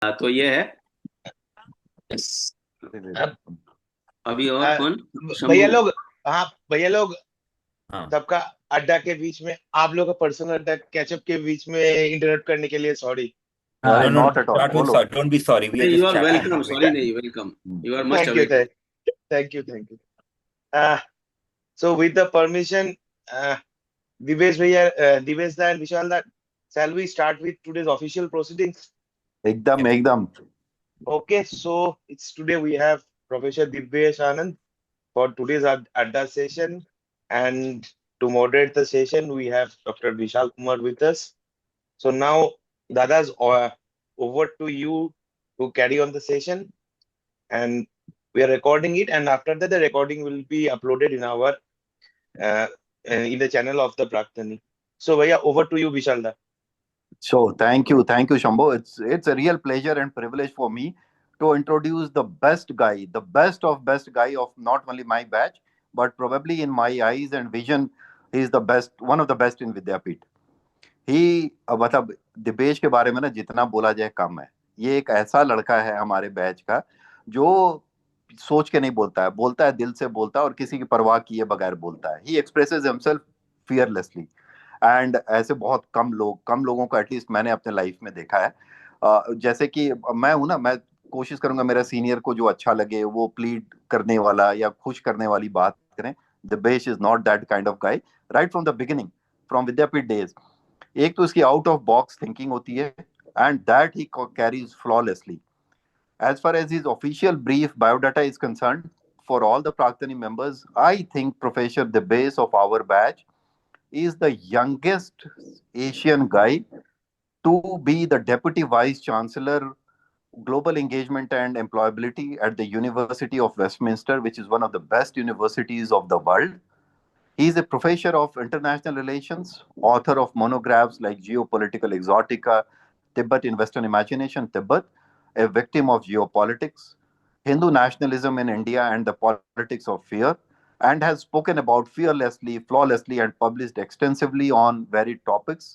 तो ये है। यस। अब अभी और अ, कौन? भैया शंभू। लोग, हाँ भैया लोग, हाँ। सबका अड्डा के बीच में, आप लोग का पर्सनल अड्डा कैचअप के बीच में इंटरप्ट करने के लिए सॉरी। No, अरे no, no. Not at all, Start with बोलो। sorry. Don't be sorry. We are नहीं, you just are chatting welcome, between. Sorry नहीं, welcome. Hmm. You are must thank you, available. Thank you, thank you. So with the permission, Divesh bhaiya, Divesh da and Vishal da, shall we start with today's official proceedings? एकदम Yep. एकदम। Okay, so it's today we have Professor Divesh Anand for today's Adda session, and to moderate the session we have Dr. Vishal Kumar with us. So now, Dadas, over to you to carry on the session, and we are recording it, and after that the recording will be uploaded in our uh, in the channel of the Praktani. So, Bhaiya, over to you, Vishalda. So thank you, Shambho. It's a real pleasure and privilege for me to introduce the best guy, the best guy of not only my batch, but probably in my eyes and vision, he is the best, one of the best in Vidyapit. ही मतलब दिपेश के बारे में ना जितना बोला जाए कम है। ये एक ऐसा लड़का है हमारे बैच का जो सोच के नहीं बोलता है, बोलता है दिल से बोलता है और किसी की परवाह किए बगैर बोलता है। ही एक्सप्रेसेस हिमसेल्फ फियरलेसली। एंड ऐसे बहुत कम लोगों को एटलीस्ट मैंने अपने लाइफ में देखा है। जैसे कि मैं हूं ना, मैं कोशिश करूंगा मेरा सीनियर को जो अच्छा लगे वो प्लीड करने वाला या खुश करने वाली बात करें। Dipesh is not that kind of guy. Right from the beginning, from Vidyapeeth days, एक तो इसकी आउट ऑफ बॉक्स थिंकिंग होती है and that he carries flawlessly. As far as his official brief biodata is concerned, for all the Praktani members, I think Professor Debase of our batch is the youngest Asian guy to be the Deputy Vice Chancellor, Global Engagement and Employability at the University of Westminster, which is one of the best universities of the world. He is a professor of international relations, author of monographs like Geopolitical Exotica, Tibet in Western Imagination, Tibet, a victim of geopolitics, Hindu nationalism in India and the politics of fear, and has spoken about fearlessly, flawlessly, and published extensively on varied topics,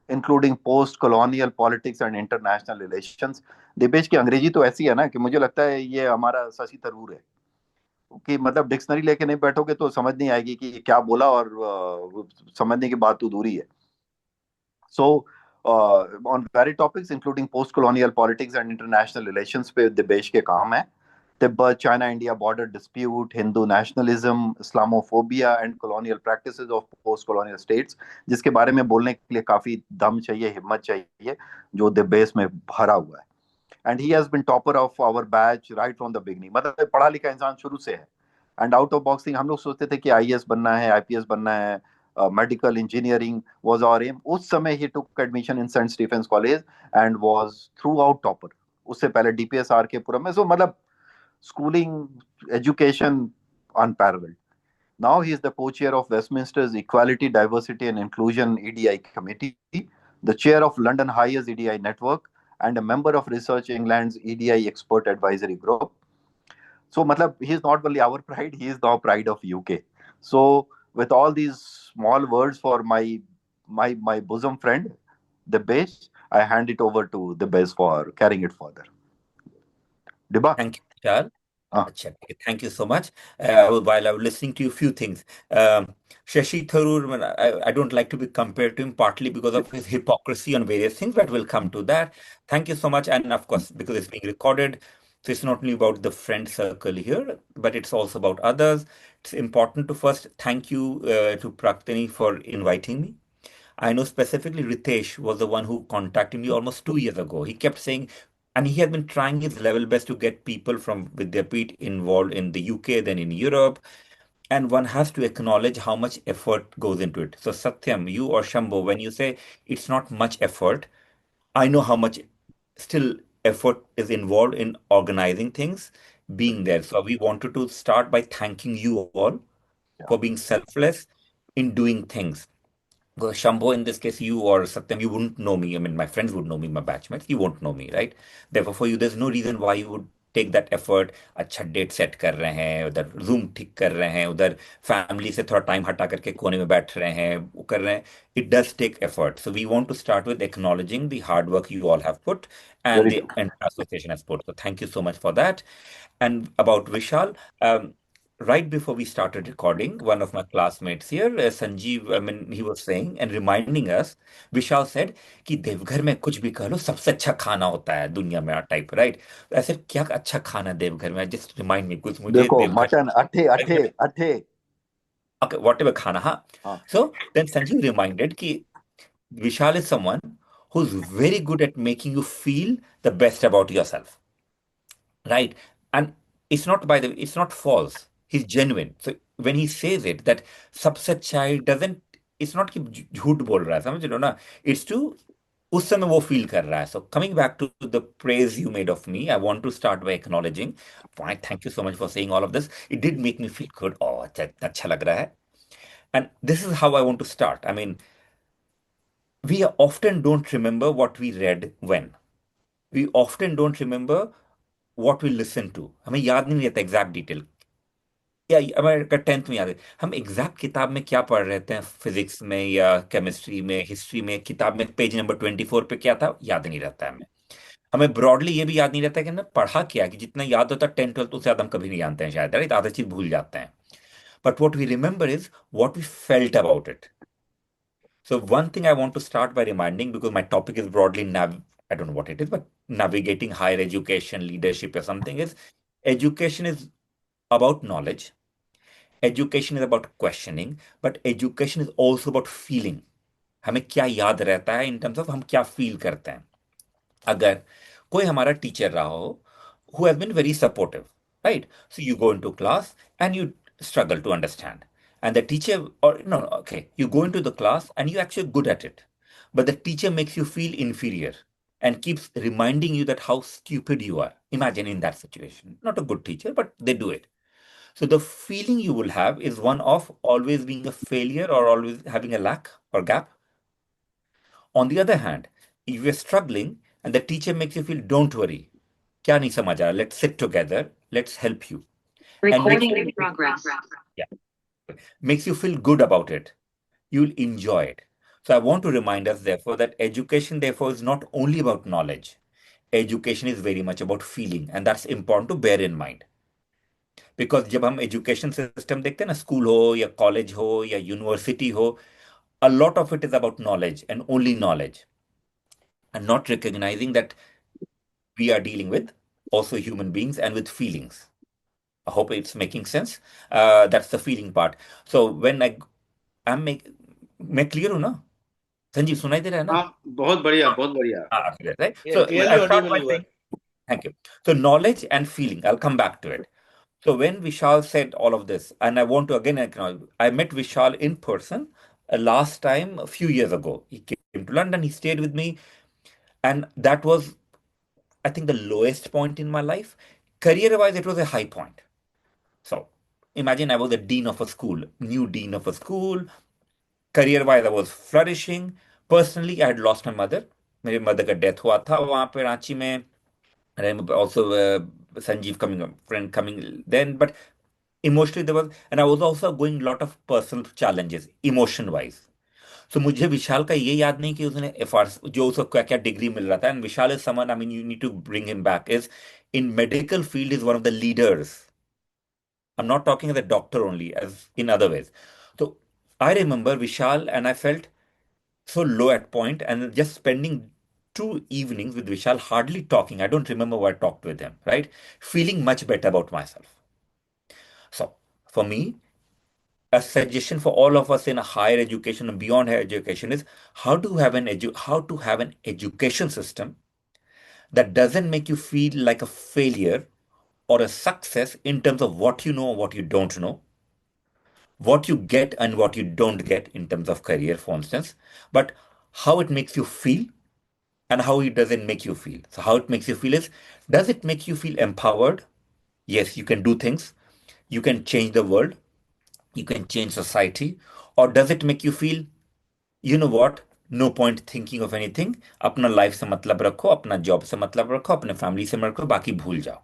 including post-colonial politics and international relations. Dipesh की अंग्रेजी तो ऐसी है ना कि मुझे लगता है ये हमारा शशि थरूर है कि मतलब डिक्शनरी लेके नहीं बैठोगे तो समझ नहीं आएगी कि ये क्या बोला, और समझने की बात तो दूरी है। So on very topics including post colonial politics and international relations पे दिपेश के काम है। Tibet China India border dispute, Hindu nationalism, Islamophobia and colonial practices of post colonial states, जिसके बारे में बोलने के लिए काफी दम चाहिए, हिम्मत चाहिए, जो दिपेश में भरा हुआ है। And he has been topper of our batch right from the beginning, मतलब पढ़ा लिखा इंसान शुरू से है। एंड आउट ऑफ बॉक्सिंग हम लोग सोचते थे कि आईएएस बनना है, आईपीएस बनना है, medical engineering was our aim. उस समय ही took admission in Saint Stephen's College and was throughout topper. उससे पहले डीपीएस आर के पुरम में, सो मतलब schooling, education unparalleled. Now he is the co-chair of Westminster's Equality, Diversity and Inclusion EDI Committee, the chair of London Highest EDI Network, and a member of Research England's EDI Expert Advisory Group. So, matlab, he is not only our pride, he is the pride of UK. So, with all these small words for my bosom friend, the base, I hand it over to the base for carrying it further. Diba? Thank you, Vishal. Ah. Acha, okay, thank you so much. While I was listening to you, few things. Shashi Tharoor, I don't like to be compared to him, partly because of his hypocrisy on various things, but we'll come to that. Thank you so much. And of course, because it's being recorded, so it's not only about the friend circle here, but it's also about others. It's important to first thank you to Praktani for inviting me. I know specifically Ritesh was the one who contacted me almost 2 years ago. He kept saying, and he has been trying his level best to get people from Vidyapeeth involved in the UK, then in Europe. And one has to acknowledge how much effort goes into it. So, Satyam, you or Shambho, when you say it's not much effort, I know how much still effort is involved in organizing things, being there. So, we wanted to start by thanking you all Yeah. for being selfless in doing things. Because Shambho, in this case, you or Satyam, you wouldn't know me. I mean, my friends would know me, my batchmates. You won't know me, right? Therefore, for you, there's no reason why you would take that effort, अच्छा date set कर रहे हैं, उधर room ठीक कर रहे हैं, उधर फैमिली से थोड़ा टाइम हटा करके कोने में बैठ रहे हैं, वो कर रहे हैं, it does take effort. So we want to start with acknowledging the hard work you all have put and Very the true. entire association has put. So thank you so much for that. And about Vishal, right before we started recording, one of my classmates here, Sanjeev, I mean, he was saying and reminding us, Vishal said कि देवघर में कुछ भी कह लो सबसे अच्छा खाना होता है दुनिया में, टाइप, राइट? ऐसे क्या अच्छा खाना देवघर में, जस्ट रिमाइंड मी कुछ, मुझे देखो देवघर मटन अठे अठे अठे. okay, whatever खाना, हाँ. हाँ. So then Sanjeev reminded कि Vishal is someone who's very good at making you feel the best about yourself. Right? And it's not false. He's genuine. So when he says it, that subset child doesn't, it's not कि झूठ बोल रहा है, समझ लो ना. It's to उस समय वो फील कर रहा है. So coming back to the praise you made of me, I want to start by acknowledging, why thank you so much for saying all of this. It did make me feel good. Oh, अच्छा लग रहा है. And this is how I want to start. I mean, we often don't remember what we read when. We often don't remember what we listen to. हमें याद नहीं रहता exact detail. या हमारे 10th में याद है, हम एग्जैक्ट किताब में क्या पढ़ रहे थे, फिजिक्स में या केमिस्ट्री में, हिस्ट्री में, किताब में पेज नंबर 24 पे क्या था, याद नहीं रहता है हमें. हमें ब्रॉडली ये भी याद नहीं रहता कि हमने पढ़ा क्या, कि जितना याद होता है 10th 12th उससे ज्यादा हम कभी नहीं जानते हैं शायद, राइट? आधा चीज भूल जाते हैं. But what we remember is what we felt about it. So one thing I want to start by reminding, because my topic is broadly I don't know what it is, but navigating higher education, leadership or something, is education is about knowledge. Education is about questioning, but education is also about feeling. हमें क्या याद रहता है in terms of हम क्या feel करते हैं. अगर कोई हमारा टीचर रहा हो who has been very supportive, right? So you go into class and you struggle to understand. And the teacher, or no, okay, you go into the class and you're actually good at it. But the teacher makes you feel inferior and keeps reminding you that how stupid you are. Imagine in that situation. Not a good teacher, but they do it. So the feeling you will have is one of always being a failure or always having a lack or gap. On the other hand, if you're struggling and the teacher makes you feel, don't worry, क्या नहीं समझ आ, let's sit together, let's help you. And Recording in progress. makes you feel good about it, you'll enjoy it. So I want to remind us, therefore, that education, therefore, is not only about knowledge. Education is very much about feeling, and that's important to bear in mind. Because जब हम education system देखते हैं ना, school हो या college हो या university हो, a lot of it is about knowledge and only knowledge, and not recognizing that we are dealing with also human beings and with feelings. I hope it's making sense. That's the feeling part. So when I'm मैं clear हूँ ना? संजीव सुनाई दे रहा है ना? हाँ, बहुत बढ़िया, बहुत बढ़िया. Right. Yeah, So clearly I'll start audible by you are. saying, thank you. So knowledge and feeling, I'll come back to it. So when Vishal said all of this, and I want to again acknowledge, I met Vishal in person last time a few years ago. He came to London, he stayed with me, and that was, I think, the lowest point in my life. Career-wise, it was a high point. So imagine I was the dean of a school, new dean of a school. Career-wise, I was flourishing. Personally, I had lost my mother. मेरे mother का death हुआ था वहां पे रांची में. And also Sanjeev coming, a friend coming then, but emotionally there was, and I was also going a lot of personal challenges emotion wise. So मुझे विशाल का ये याद नहीं कि उसने एफआर जो उसको क्या क्या डिग्री मिल रहा था. And Vishal is someone, I mean, you need to bring him back, is in medical field is one of the leaders. I'm not talking as a doctor only, as in other ways. So I remember Vishal, and I felt so low at point, and just spending 2 evenings with Vishal, hardly talking. I don't remember what I talked with him, right? Feeling much better about myself. So for me, a suggestion for all of us in a higher education and beyond higher education is how to have an education system that doesn't make you feel like a failure or a success in terms of what you know or what you don't know, what you get and what you don't get in terms of career, for instance, but how it makes you feel and how it doesn't make you feel. So, how it makes you feel is, does it make you feel empowered? Yes, you can do things, you can change the world, you can change society. Or does it make you feel, you know what, no point thinking of anything, अपना life से मतलब रखो, अपना job से मतलब रखो, अपने family से मतलब रखो, बाकी भूल जाओ.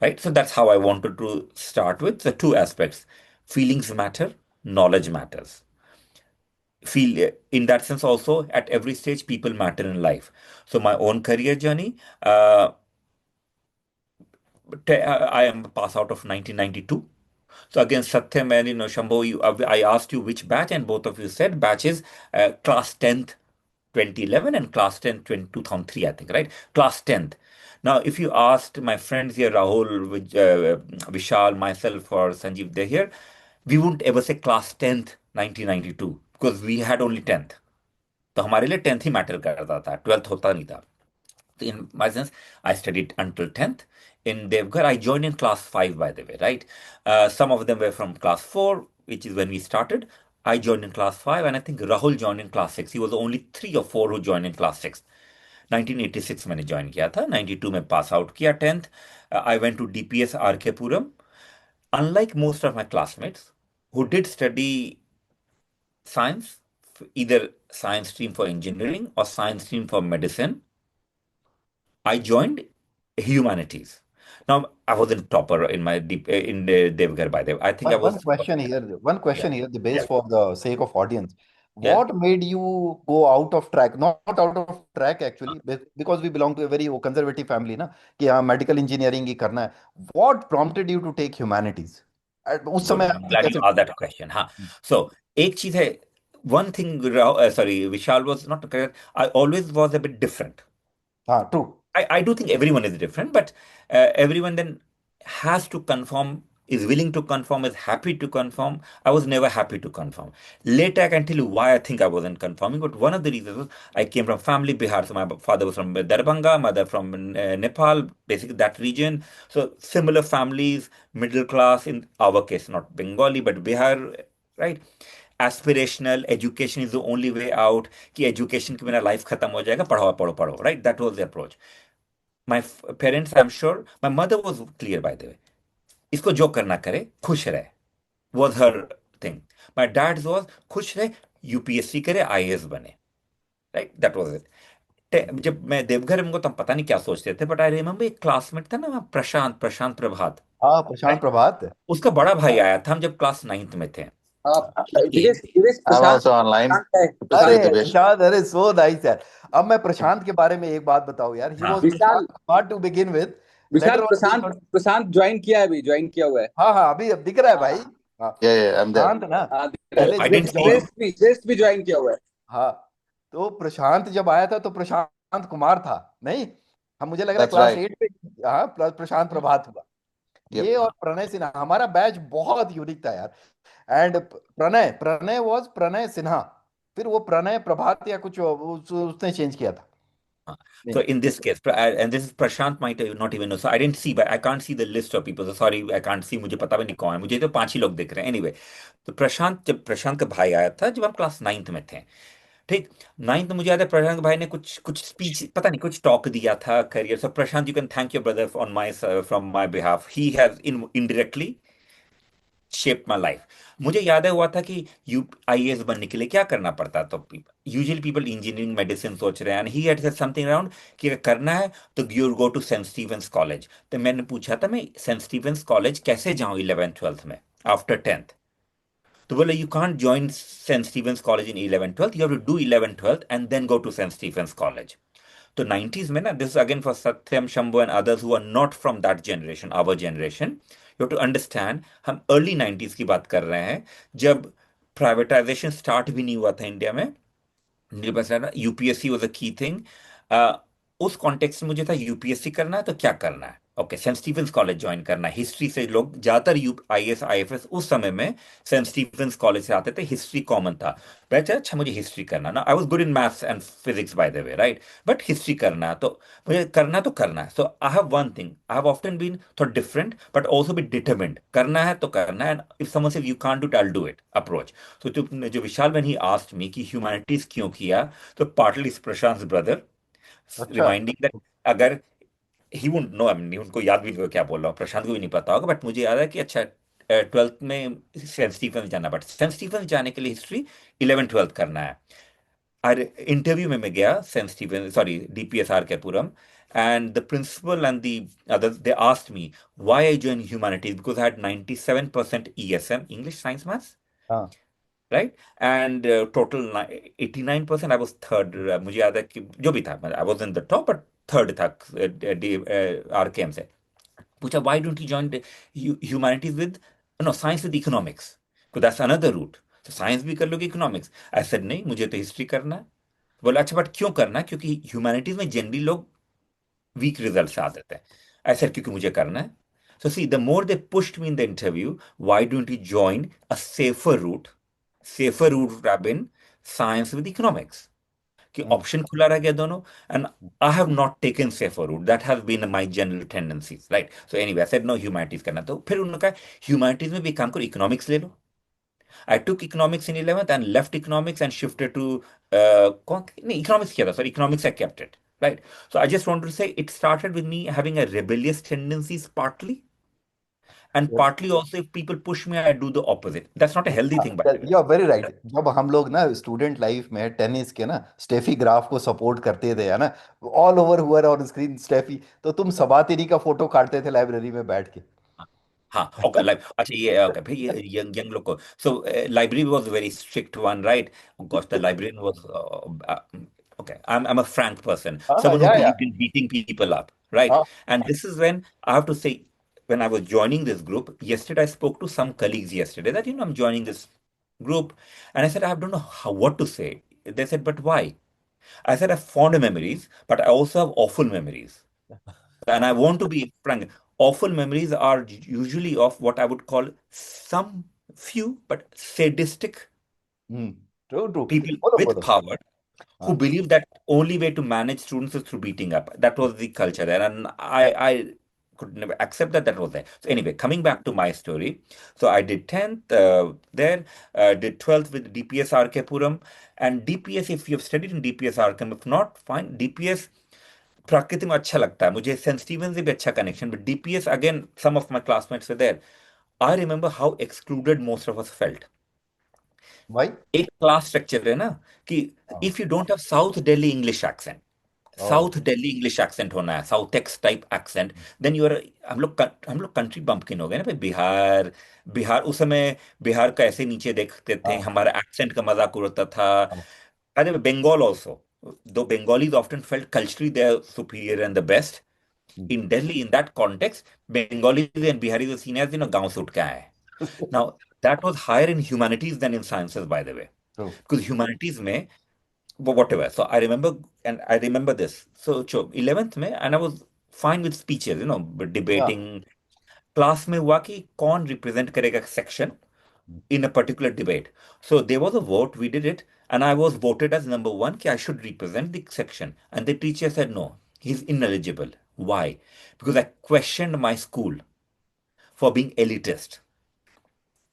right? So that's how I wanted to start with the two aspects. Feelings matter, knowledge matters. Feel in that sense also at every stage people matter in life. So my own career journey, I am a pass out of 1992. So again, Satyam and Shambho, I asked you which batch, and both of you said batches, class 10th 2011 and class 10th 2003, I think, right? Class 10th. Now, if you asked my friends here, Rahul, Vishal, myself, or Sanjeev, they're here, we wouldn't ever say class 10th 1992 because we had only 10th. तो हमारे लिए 10th ही matter करता था, 12th होता नहीं था. In my sense, I studied until 10th. In Devghar, I joined in class 5, by the way, right? Some of them were from class 4, which is when we started. I joined in class 5, and I think Rahul joined in class 6. He was the only 3 or 4 who joined in class 6. 1986 मैंने join किया था, 92 में pass out किया 10th. I went to DPS RK Puram. Unlike most of my classmates who did study science, either science stream for engineering or science stream for medicine, I joined humanities. Now, I wasn't topper in my deep in Devghar, by the way. I think I One was. question here. One Yeah, question here, the base yeah, for the sake of audience. yeah. What made you go out of track? Not out of track actually, because we belong to a very conservative family, ना कि हाँ medical engineering ही करना है. What prompted you to take humanities? उस Good. समय I'm आपने glad you कैसे? asked that question. हाँ. So, एक चीज है. One thing, sorry, Vishal was not correct. I always was a bit different. हाँ, true. I do think everyone is different, but everyone then has to conform, is willing to conform, is happy to conform. I was never happy to conform. Later, I can tell you why I think I wasn't conforming, but one of the reasons was I came from family Bihar. So my father was from Darbhanga, mother from Nepal, basically that region. So similar families, middle class in our case, not Bengali, but Bihar, right? Aspirational education is the only way out. कि education के बिना life खत्म हो जाएगा, पढ़ो पढ़ो पढ़ो, right? That was the approach. My parents, I'm sure, my mother was clear, by the way. इसको जो करना करे खुश रहे was her thing. My dad's was खुश रहे, यूपीएससी करे, आईएएस बने, right? That was it. जब मैं देवघर में तब पता नहीं क्या सोचते थे, बट आई रिमेम्बर एक क्लासमेट था ना, प्रशांत प्रशांत प्रभात, हाँ, प्रशांत right? प्रभात. उसका बड़ा भाई आया था हम जब क्लास 9th में थे. Divesh Divesh I'm Prashant also online. प्रशांत है अरे Prashant Divesh. प्रशांत, अरे सो नाइस यार. अब मैं प्रशांत के बारे में एक बात बताऊं यार. ही हाँ. Was Vishal Prashant to begin with. Vishal later Prashant on. Prashant join किया है, अभी ज्वाइन किया हुआ है. हाँ हाँ, अभी अब दिख रहा है भाई. हाँ, Yeah, I'm there. प्रशांत ना हाँ, पहले I जब didn't see जॉन. him. श्रेष्ठ भी ज्वाइन किया हुआ है. हाँ, तो प्रशांत जब आया था तो प्रशांत कुमार था नहीं. हम मुझे लग रहा है That's क्लास right. 8 पे. हाँ, प्रशांत प्रभात हुआ. Yep. ये और प्रणय सिन्हा, हमारा बैच बहुत यूनिक था यार. And Pranay Pranay was Pranay Sinha. फिर वो प्रणय प्रभात या कुछ उसने चेंज किया था. So in this case, and this is Prashant might not even know. So I didn't see, but I can't see the list of people. So sorry, I can't see. मुझे पता भी नहीं कौन है. मुझे तो 5 ही लोग दिख रहे हैं. Anyway, तो प्रशांत, जब प्रशांत का भाई आया था जब हम क्लास 9th में थे, ठीक, 9th में मुझे याद है प्रशांत भाई ने कुछ कुछ स्पीच, पता नहीं कुछ टॉक दिया था career. So Prashant, you can thank your brother on my from my behalf. He has indirectly shape my life. मुझे याद है हुआ था कि यू आईएएस बनने के लिए क्या करना पड़ता. तो यूजुअली पीपल इंजीनियरिंग मेडिसिन सोच रहे हैं, and he had said something around कि अगर करना है तो you go to Saint Stephen's College. तो मैंने पूछा था मैं सेंट स्टीफेंस कॉलेज कैसे जाऊं 11th 12th में आफ्टर 10th. तो बोले you can't join Saint Stephen's College in 11th 12th, you have to do 11th 12th and then go to Saint Stephen's College. तो 90s में ना, this again for Satyam, Shambhu and others who are not from that generation, our generation, you have to understand, हम early 90s की बात कर रहे हैं जब प्राइवेटाइजेशन स्टार्ट भी नहीं हुआ था इंडिया में. UPSC was a key thing. उस कॉन्टेक्स्ट में मुझे था यूपीएससी करना है तो क्या करना है. Okay, Saint Stephen's College join करना है. हिस्ट्री से लोग ज्यादातर आईएएस आईएफएस उस समय में सेंट स्टीफेंस कॉलेज से आते थे. हिस्ट्री कॉमन था. वैसे अच्छा मुझे हिस्ट्री करना ना, I was good in maths and physics by the way, right, but history करना है तो मुझे करना तो करना है. So I have one thing, I have often been thought different but also be determined. करना है तो करना है, and if someone says you can't do it, I will do it approach. तो जो विशाल व्हेन ही आस्क्ड मी कि humanities क्यों किया, तो पार्टली इज प्रशांत ब्रदर अच्छा. रिमाइंडिंग दैट अगर ही वुडंट नो, आई मीन उनको याद भी नहीं होगा क्या बोल रहा हूँ, प्रशांत को भी नहीं पता होगा, बट मुझे याद है कि अच्छा 12th में सेंट स्टीफेंस जाना, बट सेंट स्टीफेंस जाने के लिए हिस्ट्री 11th 12th करना है. और इंटरव्यू में मैं गया Saint Stephen's, sorry, DPS R K Puram, And the principal and the others, they asked me why I joined humanities because I had 97% ESM, English, Science, Maths, हाँ right? And total 89%, I was third. मुझे याद है कि जो भी था, I was in the top, but third था RKM से. पूछा why don't you join the humanities with, no, science with economics? Because that's another route. So science भी कर लोगे, economics. I said नहीं, मुझे तो हिस्ट्री करना है. बोला अच्छा बट क्यों करना है? क्योंकि ह्यूमैनिटीज में जनरली लोग वीक रिजल्ट से आते थे. I said क्योंकि मुझे करना है. So see, the more they pushed me in the interview, why don't you join a safer route? Safer route would have been science with economics. कि ऑप्शन खुला रह गया दोनों. And I have not taken safer route. That has been my general tendencies, right? So anyway I said no, humanities करना. तो फिर उन्होंने कहा ह्यूमैनिटीज में भी काम करो, इकोनॉमिक्स ले लो. I took economics in 11th and left economics and shifted to no, economics किया था, sorry, economics I kept it, right? So I just wanted to say it started with me having a rebellious tendencies partly, and partly also if people push me, I do the opposite. That's not a healthy thing, by the way. You are very right. जब हम लोग ना student life में tennis के ना Steffi Graf को support करते थे, है ना, ऑल ओवर हुआ ऑन स्क्रीन स्टेफी, तो तुम सबातिनी का फोटो काटते थे लाइब्रेरी में बैठ के. हाँ, ओके, लाइक अच्छा ये ओके भाई, ये यंग यंग लोग को. So library was very strict one, right? Gosh, the librarian was okay. I'm a frank person, हाँ someone who या believed in beating people up, right? हाँ And this is when I have to say, when I was joining this group yesterday, I spoke to some colleagues yesterday that I'm joining this group, and I said I don't know what to say. They said, but why? I said I have fond memories, but I also have awful memories. And I want to be frank. Awful memories are usually of what I would call some few but sadistic true true. people बोलो with बोलो. power who हाँ believe that only way to manage students is through beating up. That was the culture there, and I could never accept that that was there. So anyway, coming back to my story, so I did 10th there, did 12th with DPS RK Puram, and DPS, if you have studied in DPS RK, if not, fine. DPS प्रकृति में अच्छा लगता है मुझे, Saint Steven से भी अच्छा connection, but DPS again some of my classmates were there. I remember how excluded most of us felt. भाई. एक क्लास स्ट्रक्चर है ना कि हाँ. If you don't have South Delhi English accent, oh. South Delhi English accent होना है, South Ex type accent, then you are, हम लोग कंट्री बम्पकिन हो गए ना भाई. बिहार, बिहार उस समय बिहार का ऐसे नीचे देखते थे, हाँ हमारा एक्सेंट का मजाक उड़ता था. हाँ. अरे बंगाल ऑल्सो, दो Bengalis often felt culturally they are superior and the best. In Delhi, in that context, Bengalis and Biharis were seen as, गांव से उठ के आए हैं. Now, that was higher in humanities than in sciences, by the way. True. Because humanities में, whatever. So I remember, and I remember this. So 11th में, and I was fine with speeches, Yeah. debating. Class में हुआ कि कौन represent करेगा section in a particular debate. So there was a vote, we did it, and I was voted as number one, कि I should represent the section. And the teacher said, no, he's ineligible. Why? Because I questioned my school for being elitist.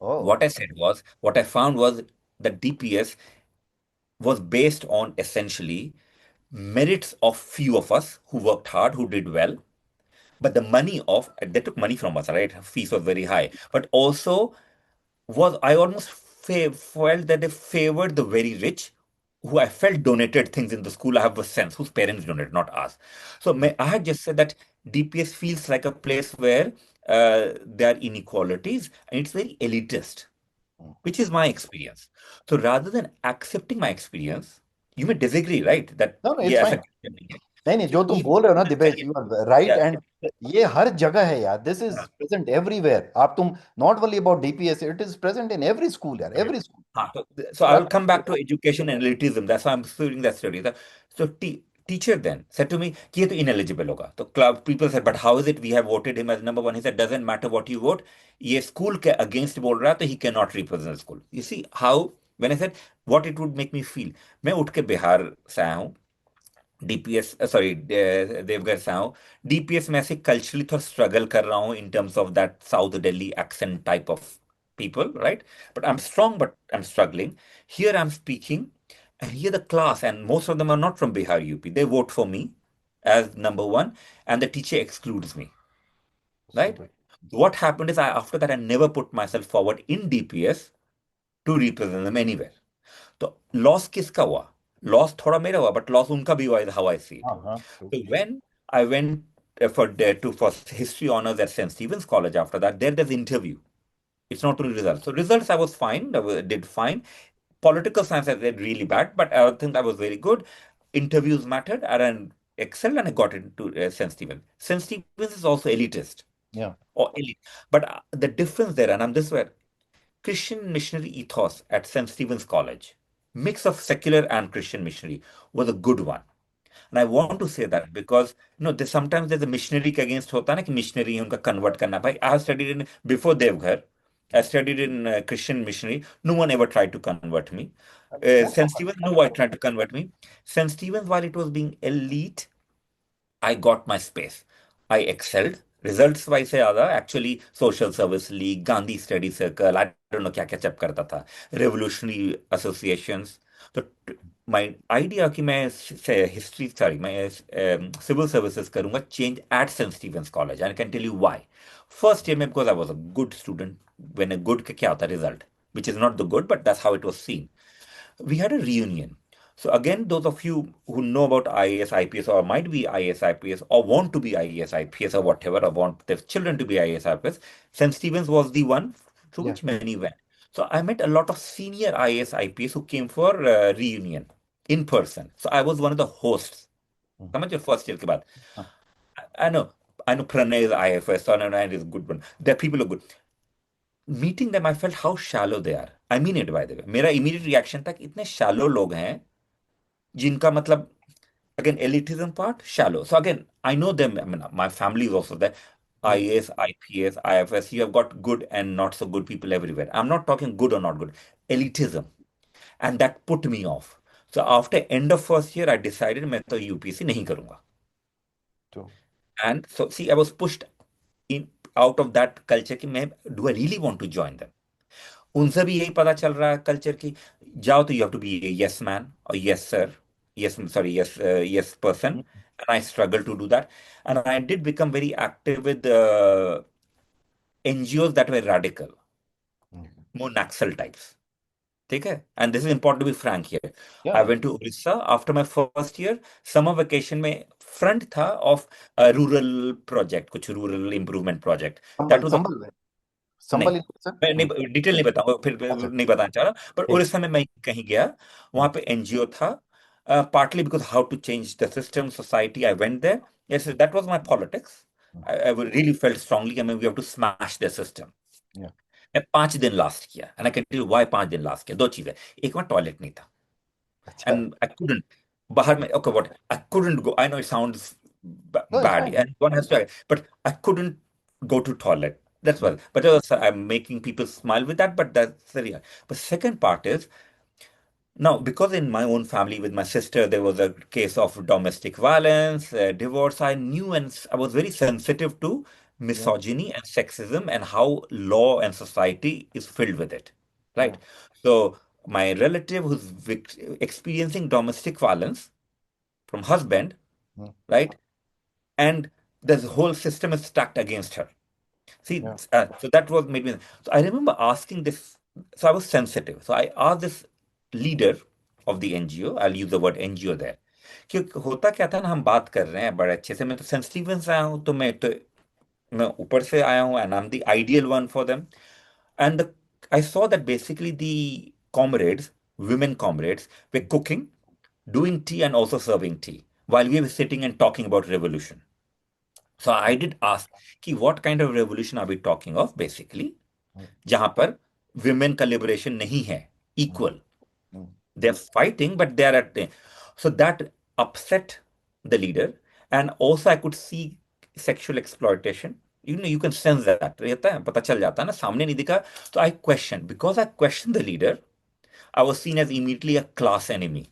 Oh. What I found was that DPS was based on essentially merits of few of us who worked hard, who did well, but the money of, they took money from us, right? Fees was very high, but also was, I almost felt that they favored the very rich who I felt donated things in the school. I have a sense whose parents donated, not us. So I had just said that DPS feels like a place where there are inequalities and it's very elitist, which is my experience. So rather than accepting my experience, you may disagree, right? That No, no, it's yeah, fine. नहीं जो तुम बोल रहे हो ना Divesh, you are right. And ये हर जगह है यार. This is present everywhere. आप तुम not only about DPS, it is present in every school यार, every school. So I will come back to education and elitism. That's why I'm studying that study. So teacher then said to me, कि ये तो ineligible होगा. तो club people said, but how is it we have voted him as number one? He said, doesn't matter what you vote. ये school के against बोल रहा है तो he cannot represent the school. You see how when I said what it would make me feel. मैं उठ के बिहार से आया हूँ. डीपीएस सॉरी देवघर से हूँ. डीपीएस में ऐसे कल्चरली थोड़ा स्ट्रगल कर रहा हूँ in terms of that South Delhi accent type of people, right? But I'm strong, but I'm struggling. Here I'm speaking, and here the class, and most of them are not from Bihar, UP. They vote for me as number one, and the teacher excludes me, right? What happened is, after that, I never put myself forward in DPS to represent them anywhere. तो loss किसका हुआ? Loss थोड़ा मेरा हुआ, but loss उनका भी हुआ, how I see it. So when I went for history honors at St. Stephen's College after that. There's interview. It's not only results. So results I was fine, did fine. Political science I did really bad, but I think I was very good. Interviews mattered, and I excelled, and I got into St. Stephen. St. Stephen's is also elitist Yeah. or elite, but the difference there, and I'm this way, Christian missionary ethos at St. Stephen's College, mix of secular and Christian missionary, was a good one. And I want to say that because sometimes there's a missionary के against होता है ना कि missionary है उनका convert करना भाई I have studied in before Devghar I studied in Christian missionary no one ever tried to convert me St. Stephen's no one tried to convert me St. Stephen's while it was being elite I got my space. I excelled. Results wise से ज्यादा actually social service league, Gandhi study circle, I don't know क्या क्या चप करता था, revolutionary associations. तो my idea कि मैं history sorry मैं civil services करूँगा change at St. Stephen's College and I can tell you why. First year में because I was a good student when a good का क्या होता है result which is not the good but that's how it was seen. We had a reunion. So again, those of you who know about IAS, IPS, or might be IAS, IPS, or want to be IAS, IPS, or whatever, or want their children to be IAS, IPS, St. Stephen's was the one through Yeah. which many went. So I met a lot of senior IAS, IPS who came for reunion in person. So I was one of the hosts. Hmm. समझ your first year के बाद. Huh. I know, Pranay is IFS, Sonanand is good one. There are people who are good. Meeting them, I felt how shallow they are. I mean it, by the way. मेरा immediate reaction था कि इतने shallow लोग हैं जिनका मतलब again elitism part shallow. So again, I know them. I mean, my family is also there. IAS, IPS, IFS. You have got good and not so good people everywhere. I'm not talking good or not good. Elitism, and that put me off. So after end of first year, I decided मैं तो UPSC नहीं करूँगा. True. And so see, I was pushed in out of that culture कि मैं do I really want to join them? उनसे भी यही पता चल रहा है कल्चर की जाओ तो you have to be yes man और yes sir yes sorry yes person and I struggled to do that and I did become very active with NGOs that were radical more Naxal types ठीक है and this is important to be frank here Yeah. I went to Orissa after my first year summer vacation में front था of a rural project कुछ rural improvement project that was a संभल में संभल नहीं sir मैं नहीं detail नहीं बताऊंगा फिर अच्छा नहीं बताना चाह रहा पर ठीक उड़ीसा में मैं कहीं गया वहां पे एनजीओ था partly because how to change the system society I went there yes that was my politics I really felt strongly I mean we have to smash the system Yeah. मैं 5 दिन लास्ट किया and I can tell you why 5 दिन last किया दो चीजें एक बार toilet नहीं था अच्छा and I couldn't बाहर में okay what I couldn't go I know it sounds No, it's bad fine. and one has to but I couldn't go to toilet that's well but I'm making people smile with that but that's the real but second part is now because in my own family with my sister there was a case of domestic violence divorce I knew and I was very sensitive to Yeah. misogyny and sexism and how law and society is filled with it right Yeah. so my relative who's experiencing domestic violence from husband Hmm. right and the whole system is stacked against her see Yeah. so that was made me so I remember asking this so I was sensitive so I asked this leader of the NGO I'll use the word NGO there कि होता क्या था ना हम बात कर रहे हैं बड़े अच्छे से मैं तो सेंट स्टीफन से आया हूँ तो मैं ऊपर से आया हूँ and I'm the ideal one for them and I saw that basically the comrades women comrades were cooking doing tea and also serving tea while we were sitting and talking about revolution so I did ask कि what kind of revolution are we talking of basically जहां पर women का liberation नहीं है equal Hmm. they're fighting but they're at so that upset the leader and also I could see sexual exploitation you can sense that रहता है पता चल जाता है ना सामने नहीं दिखा so I questioned because I questioned the leader I was seen as immediately a class enemy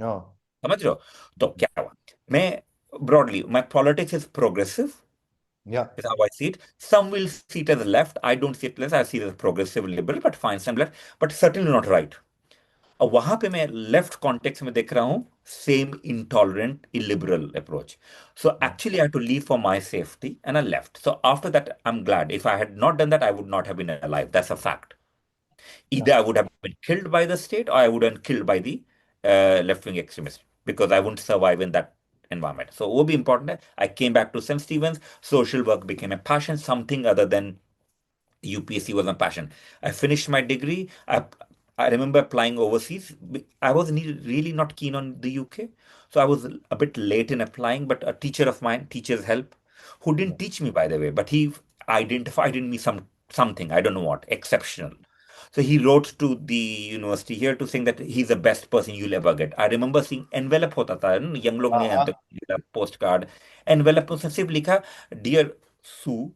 No. समझ रहे हो तो क्या हुआ मैं broadly my politics is progressive Yeah. is how I see it. Some will see it as left. I don't see it as I see it as progressive liberal, but fine, some left, but certainly not right. और वहां पे मैं left context में देख रहा हूं same intolerant illiberal approach so actually I had to leave for my safety and I left so after that I'm glad if I had not done that I would not have been alive that's a fact either I would have been killed by the state or I would have been killed by the left-wing extremists because I wouldn't survive in that environment. So वो भी important है. I came back to St. Stephen's. Social work became a passion, something other than UPSC was my passion. I finished my degree. I remember applying overseas. I was really not keen on the UK, so I was a bit late in applying. But a teacher of mine, teacher's help, who didn't teach me by the way, but he identified in me something, I don't know what, exceptional. So he wrote to the university here to saying that he's the best person you'll ever get. I remember seeing envelope होता था, young लोग नहीं जानते, postcard. Envelope में उसने सिर्फ लिखा, Dear Sue,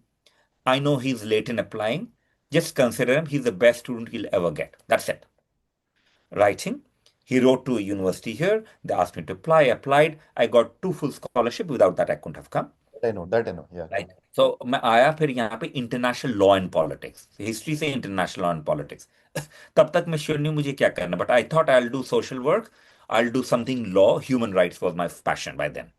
I know he's late in applying. Just consider him. He's the best student you'll ever get. That's it. Writing. He wrote to a university here. They asked me to apply. I applied. I got 2 full scholarship. Without that, I couldn't have come. I know, that I know, yeah. Right. So मैं आया फिर यहाँ पे international law and politics, history से international law and politics. तब तक मैं sure नहीं मुझे क्या करना, but I thought I will do social work, I will do something law, human rights was my passion by then.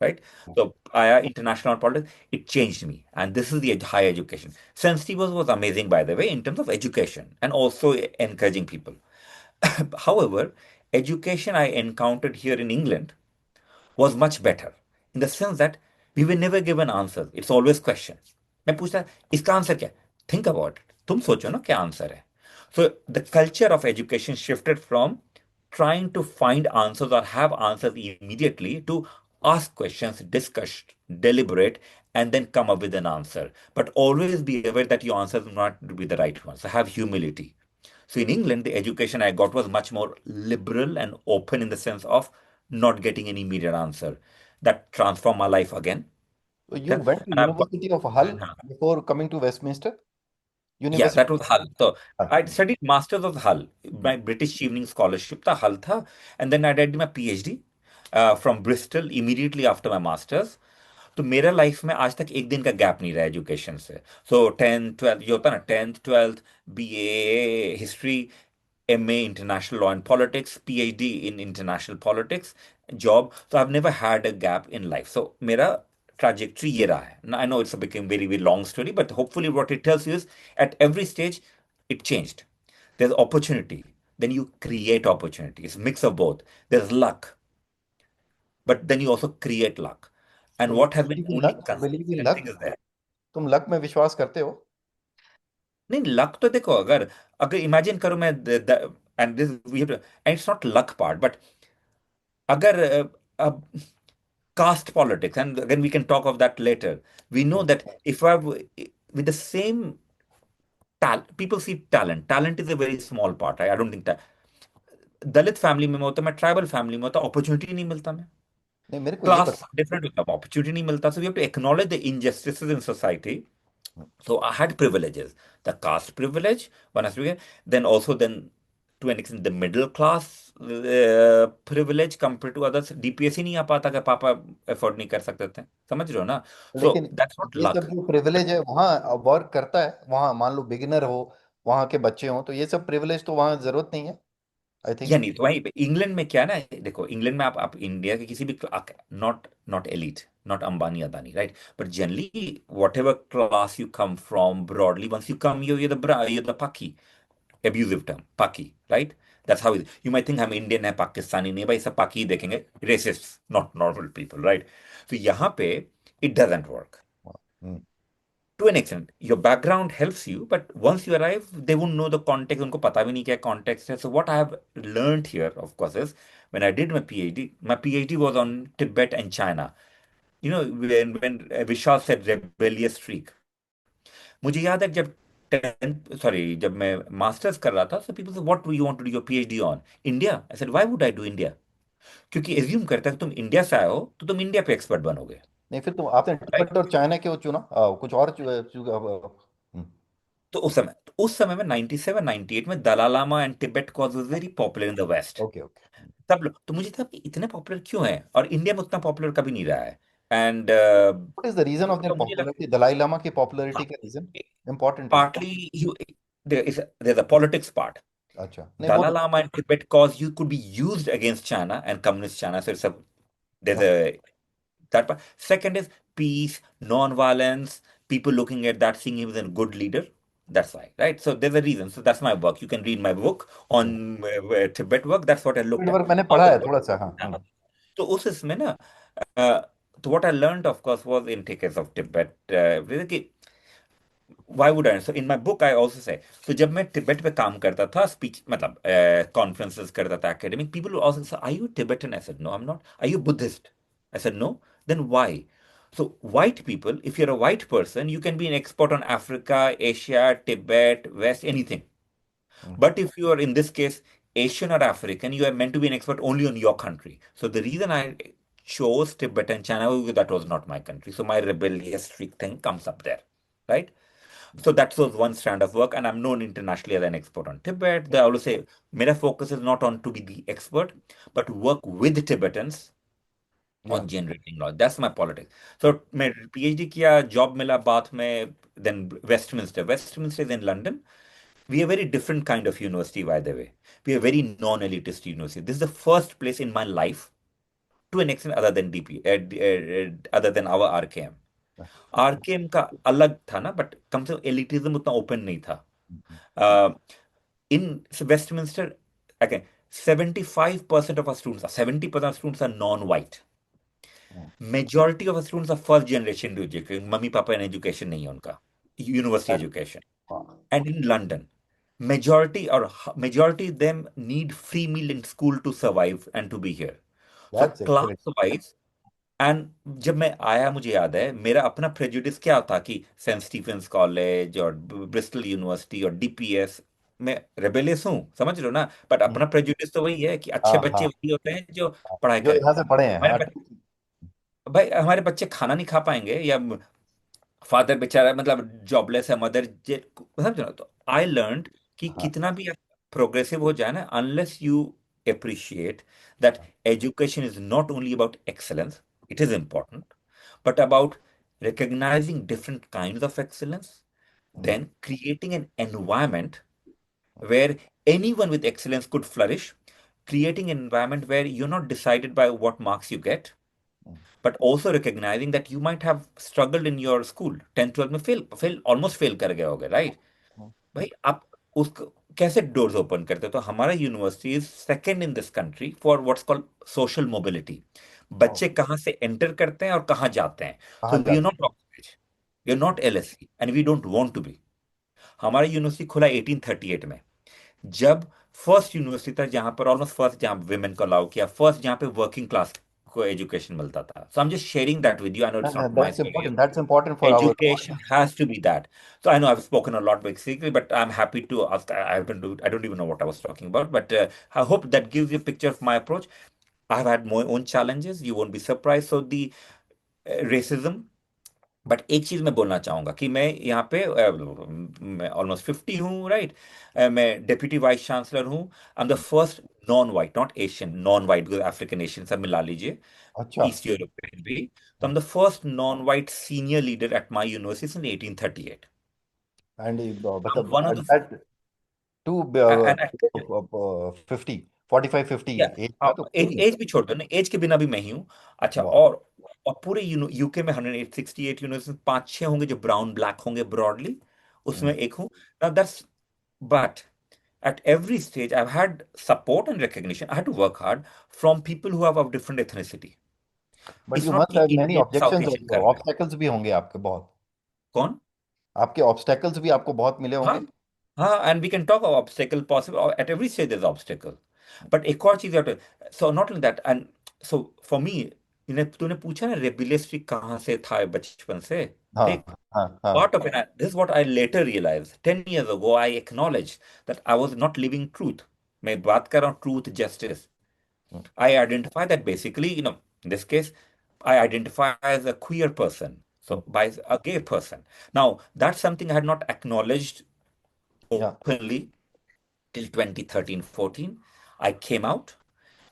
Right? So international politics, it changed me. And this is the higher education. St. Stephen's was amazing, by the way, in terms of education and also encouraging people. However, education I encountered here in England was much better in the sense that we were never given answers. It's always questions. मैं पूछता इसका answer क्या? Think about it. तुम सोचो ना क्या answer है. So the culture of education shifted from trying to find answers or have answers immediately to ask questions, discuss, deliberate, and then come up with an answer. But always be aware that your answer will not be the right one. So have humility. So in England, the education I got was much more liberal and open in the sense of not getting an immediate answer. That transformed my life again. So you went to University of Hull before coming to Westminster? Yeah, that was Hull. So Hull. I studied Masters of Hull. My British Evening Scholarship था Hull था, and then I did my PhD from Bristol immediately after my Masters. तो मेरा life में आज तक एक दिन का गैप नहीं रहा एजुकेशन से. सो 10th 12th जो होता है ना, 10th 12th BA history, MA international law and politics, PhD in international politics, job. So I have never had a gap in life. So मेरा trajectory ये रहा है. I know it's a became very very long story, but hopefully what it tells you is at every stage it changed. There's opportunity, then you create opportunity. It's a mix of both. There's luck, but then you also create luck. And what has been only consistent thing is there. तुम luck में विश्वास करते हो? नहीं, luck तो देखो, अगर अगर इमेजिन करो मैं and this we have and it's not luck part, but अगर अब caste politics, and again we can talk of that later. We know that if I have with the same talent, people see talent. Talent is a very small part. I don't think that Dalit family में होता, मैं tribal family में होता, opportunity नहीं मिलता, मैं नहीं, मेरे को क्लास डिफरेंट होता, अपॉर्चुनिटी नहीं मिलता. So we have to acknowledge the injustices in society. So I had privileges, the caste privilege, one has to get, then also then to an extent the middle class privilege compared to others. DPSC नहीं आ पाता कि पापा afford नहीं कर सकते थे, समझ रहे हो ना. So लेकिन that's not ये luck. सब जो प्रिविलेज है वहाँ वर्क करता है. वहाँ मान लो बिगिनर हो, वहाँ के बच्चे हो, तो ये सब प्रिविलेज तो वहाँ जरूरत नहीं है, आई थिंक. या नहीं, तो वहीं पे इंग्लैंड में क्या ना, देखो इंग्लैंड में आप इंडिया के किसी भी not not elite, not Ambani Adani, right, but generally whatever class you come from broadly, once you come you're the paki, abusive term, paki, right? That's how you might think हम Indian है, पाकिस्तानी नहीं, भाई सब पाकी देखेंगे, racist, not normal people, right? So यहाँ पे it doesn't work. To an extent, your background helps you, but once you arrive, they won't know the context. उनको पता भी नहीं क्या context है. So what I have learned here, of course, is when I did my PhD was on Tibet and China. You know, when Vishal said rebellious streak, मुझे याद है जब मैं मास्टर्स कर रहा था, so people said, what do you want to do your PhD on? India. I said, why would I do India? क्योंकि assume करता है कि तुम इंडिया से आए हो तो तुम इंडिया पे एक्सपर्ट बनोगे. नहीं, फिर तुम आपने टिबेट और चाइना क्यों चुना? कुछ और तो उस समय में 97 98 में Dalai Lama and Tibet cause was very popular in the West. Okay. सब लोग, तो मुझे था कि इतने पॉपुलर क्यों है, और इंडिया में उतना पॉपुलर कभी नहीं रहा है. And what is the reason of their popularity? Dalai Lama की पॉपुलैरिटी का reason important partly there's a politics part. अच्छा, Dalai Lama and Tibet cause you could be used against China and communist China. So there's a that part. Second is peace, non-violence. People looking at that, seeing him as a good leader. That's why, right? So there's a reason. So that's my work. You can read my book on Tibet work. That's what I looked at. मैंने पढ़ा है थोड़ा सा. हाँ. तो उस इसमें ना Uh, so what I learned, of course, was in case of Tibet. Why would I? So in my book, I also say, so जब मैं तिब्बत पे काम करता था, speech मतलब conferences करता था academic, people would also say, are you Tibetan? I said, no, I'm not. Are you Buddhist? I said, no. Then why? So white people, if you're a white person, you can be an expert on Africa, Asia, Tibet, West, anything. But if you are in this case Asian or African, you are meant to be an expert only on your country. So the reason I chose Tibet and China was that was not my country. So my rebellious streak thing comes up there, right? So that was one strand of work, and I'm known internationally as an expert on Tibet. They always say, my focus is not on to be the expert, but work with Tibetans Yeah. on generating knowledge. That's my politics. So मैं PhD किया, job मिला बाद में, then Westminster. Westminster is in London. We are a very different kind of university, by the way. We are a very non-elitist university. This is the first place in my life, to an extent, other than other than our RKM. RKM का अलग था ना, but कम से कम elitism उतना open नहीं था. In Westminster, again, 75% of our students, 70% of students are non-white. Majority of our students are first generation education. Mummy papa and education नहीं है उनका, university education. And in London, majority of them need free meal in school to survive and to be here. So That's class excellent. wise, and जब मैं आया मुझे याद है मेरा अपना प्रेजुडिस क्या था कि सेंट स्टीफेंस कॉलेज और ब्रिस्टल यूनिवर्सिटी और डीपीएस मैं रेबेलियस हूँ, समझ लो ना, बट अपना प्रेजुडिस तो वही है कि अच्छे हाँ बच्चे हाँ वही होते हैं जो पढ़ाई जो करें. यहाँ से पढ़े हैं, हमारे हाँ बच्चे, भाई हमारे बच्चे खाना नहीं खा पाएंगे, या फादर बेचारा मतलब जॉबलेस है, मदर समझो ना. तो आई लर्न कि हाँ कितना भी आप प्रोग्रेसिव हो जाए ना, unless you appreciate that education is not only about excellence, it is important, but about recognizing different kinds of excellence, then creating an environment where anyone with excellence could flourish, creating an environment where you're not decided by what marks you get, but also recognizing that you might have struggled in your school. 10th 12th में almost fail कर गए होगे, right? भाई आप उस कैसे doors open करते हो? तो हमारा university is second in this country for what's called social mobility. बच्चे कहाँ से एंटर करते हैं और कहाँ जाते हैं. कहाँ सो वी आर जाते not Oxford, we are not LSC, and we don't want to be. हमारा यूनिवर्सिटी खुला 1838 में, जब फर्स्ट यूनिवर्सिटी था जहां पर ऑलमोस्ट फर्स्ट जहां वुमेन को अलाउ किया, फर्स्ट जहां पे वर्किंग क्लास को एजुकेशन मिलता था. So I am just sharing that with you. I know it's not my story. That's important for our Education has to be that. So I know I've spoken a lot basically, but I'm happy to ask. I don't even know what I was talking about, but I hope that gives you a picture of my approach. I've had my own challenges. You won't be surprised. So the racism. But एक चीज मैं बोलना चाहूंगा कि मैं यहाँ पे मैं ऑलमोस्ट 50 हूँ, राइट. मैं डेप्यूटी वाइस चांसलर हूँ. I am the first non white, not Asian, non white, because African Asian सब मिला लीजिए, अच्छा ईस्ट यूरोपियन भी. तो I am the first non white senior leader at my university in 1838. and I'm मतलब one of at the that to and 50 45 50 या as था तो एज कोई एज भी छोड़ दो ना, एज के बिना भी मैं ही हूँ. अच्छा, वाह और पूरे यूके में 168 यूनिवर्सिटी, पांच छह होंगे जो ब्राउन ब्लैक होंगे ब्रॉडली, उसमें एक हूँ. Now that's, but at every stage I've had support and recognition. I had to work hard from people who have of different ethnicity. But It's you not must कि have many Indian South objections, Asian कर रहे हैं. Obstacles भी होंगे आपके बहुत, कौन? आपके ऑब्स्टेकल्स भी आपको बहुत मिले हाँ होंगे. हाँ, and we can talk about obstacle possible at every stage there's obstacle. But एक और चीज है, so not only that, and so for me, तूने पूछा ना रेबिलियस स्ट्रीक कहाँ से था बचपन से. हाँ देख, हाँ हाँ part of it, this is what I later realized. 10 years ago I acknowledged that I was not living truth. मैं बात कर रहा हूँ truth, justice. I identify that basically, in this case, I identify as a queer person, so by a gay person. Now, that's something I had not acknowledged या openly till 2013 14. I came out,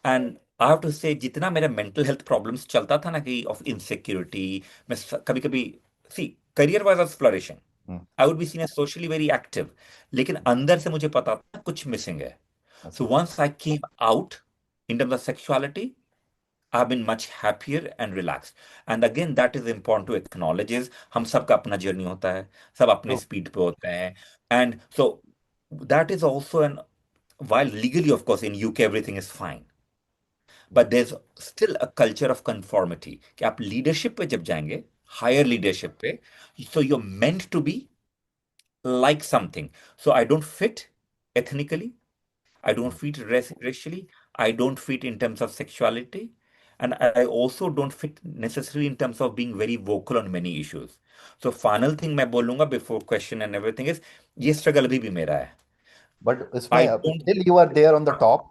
and I have to say जितना मेरा mental health problems चलता था ना कि of insecurity, मैं कभी कभी, see, career wise I was flourishing. I would be seen as socially very active, लेकिन अंदर से मुझे पता था कुछ missing है. So once I came out in terms of sexuality, I've been much happier and relaxed. And again, that is important to acknowledge is हम सबका अपना जर्नी होता है, सब अपने तो स्पीड पे होते हैं. And so that is also an, while legally of course in UK everything is fine, but there is still a culture of conformity कि आप लीडरशिप पे जब जाएंगे, हायर लीडरशिप पे, so you are meant to be like something. So I don't fit ethnically, I don't fit racially, I don't fit in terms of sexuality, and I also don't fit necessarily in terms of being very vocal on many issues. So final thing मैं बोलूंगा before question and everything is ये struggle अभी भी मेरा है. But I इसमें don't. still you are there on the top.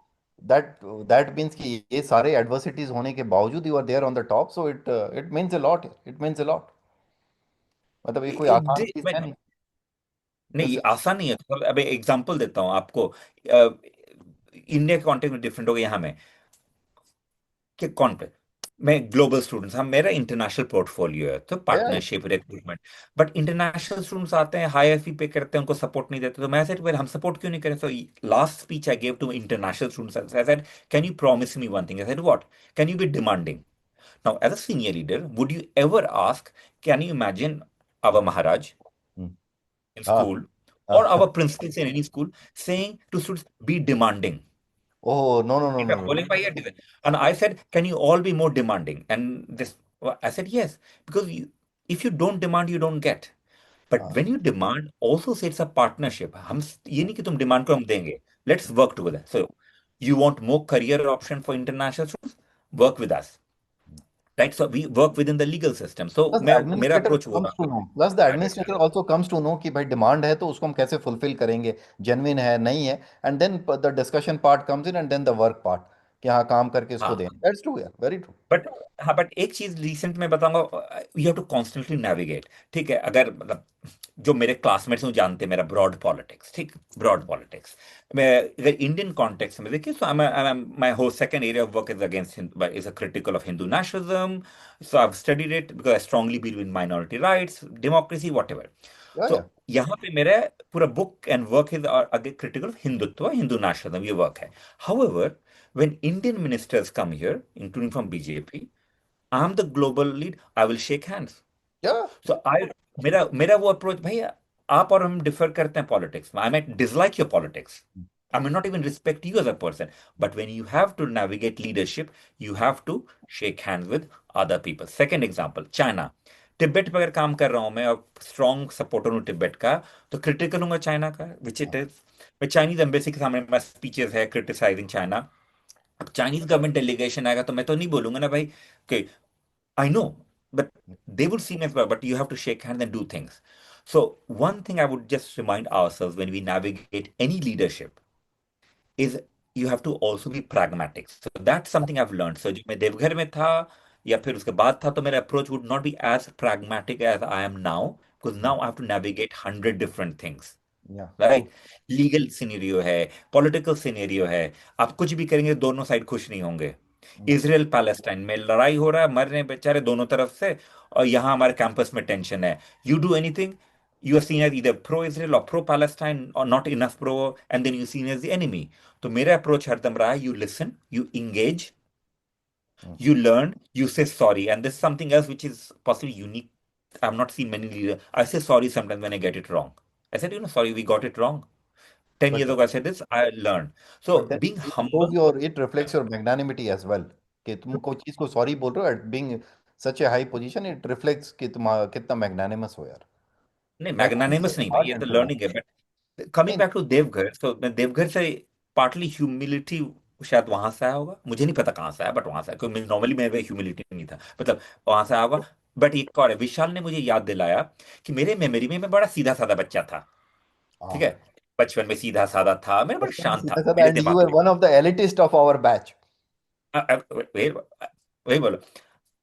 that that means कि ये सारे adversities होने के बावजूद you are there on the top, so it means a lot. It means a lot. मतलब ये कोई आसान चीज है नहीं. नहीं This ये is आसान नहीं है. तो अब एग्जांपल देता हूँ आपको. इंडिया के कॉन्टेक्स्ट में डिफरेंट हो गया यहाँ में कि कौन पे मैं ग्लोबल स्टूडेंट्स, हम मेरा इंटरनेशनल पोर्टफोलियो है तो yeah. Partnership recruitment. But international students आते हैं, हाई फी पे करते हैं, उनको सपोर्ट नहीं देते. तो मैं सेड हम सपोर्ट क्यों नहीं करें. So last speech I give to international students I said can you promise me one thing. I said what. Can you be demanding. Now as a senior leader would you ever ask, can you imagine our Maharaj Hmm. in हाँ. school or our principals in any school saying to students be demanding. Oh, no, no, no, If no, I'm no. calling by your design. And I said, can you all be more demanding? And this, I said, yes, because if you don't demand, you don't get. But हाँ. when you demand, also say it's a partnership. हम ये नहीं कि तुम demand को हम देंगे. Let's work together. So you want more career option for international students? Work with us. Right? So we work within the legal system. So Plus the मेरा administrator approach वो comes to रहा. know. Plus the administrator also comes to know कि भाई demand है तो उसको हम कैसे फुलफिल करेंगे, जेन्युइन है नहीं है, and then the discussion part comes in and then the work part कि हाँ काम करके इसको हाँ. दें. दैट्स ट्रू यार, वेरी ट्रू. बट हाँ, बट एक चीज रिसेंट में बताऊंगा. You have to constantly navigate. ठीक है, अगर मतलब जो मेरे क्लासमेट्स हैं वो जानते हैं मेरा ब्रॉड पॉलिटिक्स. ठीक, ब्रॉड पॉलिटिक्स. मैं अगर इंडियन कॉन्टेक्स्ट में देखिए, so my whole second area of work is against is a critical of Hindu nationalism. So I have studied it because I strongly believe in minority rights, democracy, whatever. या so यहाँ पे मेरा पूरा book and work is critical of Hindutva, Hindu nationalism, ये work है. However when Indian ministers come here, including from BJP, I'm the global lead. I will shake hands. या So मेरा मेरा वो अप्रोच भाई. आप और हम डिफर करते हैं पॉलिटिक्स में. आई might dislike your politics. I may not even respect you as a person. But when you have to navigate leadership, you have to shake hands with other people. Second example, China. Tibet पे अगर काम कर रहा हूं मैं और strong supporter हूं तिब्बत का, तो क्रिटिकल हूंगा चाइना का, विच इट इज. मैं चाइनीज एम्बेसी के सामने मेरा स्पीचेस है क्रिटिसाइजिंग चाइना. अब चाइनीज गवर्नमेंट डेलीगेशन आएगा तो मैं तो नहीं बोलूंगा ना भाई कि I know, but they would see me as well, but you have to shake hands and do things. So one thing I would just remind ourselves when we navigate any leadership is you have to also be pragmatic. So that's something I've learned. So जब मैं देवघर में था या फिर उसके बाद था, तो मेरा approach would not be as pragmatic as I am now, because now I have to navigate 100 different things. या ट्रू. राइट. लीगल सिनेरियो है, पॉलिटिकल सिनेरियो है. आप कुछ भी करेंगे दोनों साइड खुश नहीं होंगे. इसराइल पैलेस्टाइन में लड़ाई हो रहा है, मर रहे हैं बेचारे दोनों तरफ से, और यहाँ हमारे कैंपस में टेंशन है. You do anything, you are seen as इधर प्रो इसराइल और प्रो पैलेस्टाइन और not enough pro, and then you seen as the enemy. तो मेरा अप्रोच हरदम रहा है, you listen, you engage, you learn, you say sorry. And this is something else which is possibly unique. I've not seen many leaders. I say sorry sometimes when I get it wrong. I said, sorry, we got it wrong. 10 but years ago, I said this, I learned. So but then being it shows humble, your, it reflects your magnanimity as well कि तुम कोई चीज को sorry बोल रहे हो at being such a high position. It reflects कि तुम कितना मैग्नानिमस हो यार. नहीं मैग्नानिमस मैग्नानिमस इज नहीं भाई, हार्ड ये तो एंड लर्निंग है. बट कमिंग नहीं. बैक टू देवघर, तो मैं देवघर से पार्टली ह्यूमिलिटी शायद वहां से आया होगा, मुझे नहीं पता कहाँ से आया, बट वहां से आया, क्योंकि नॉर्मली मेरे ह्यूमिलिटी नहीं था, मतलब वहां से आया होगा. बट एक और है, विशाल ने मुझे याद दिलाया कि मेरे मेमोरी में मैं बड़ा सीधा साधा बच्चा था. ठीक है, हाँ. बचपन में सीधा साधा था, मैं बड़ा बचपन में शांत सीधा था साधा मेरे एंड यू दिमाग वर में. One of the elitist of our batch. वही वही बोलो.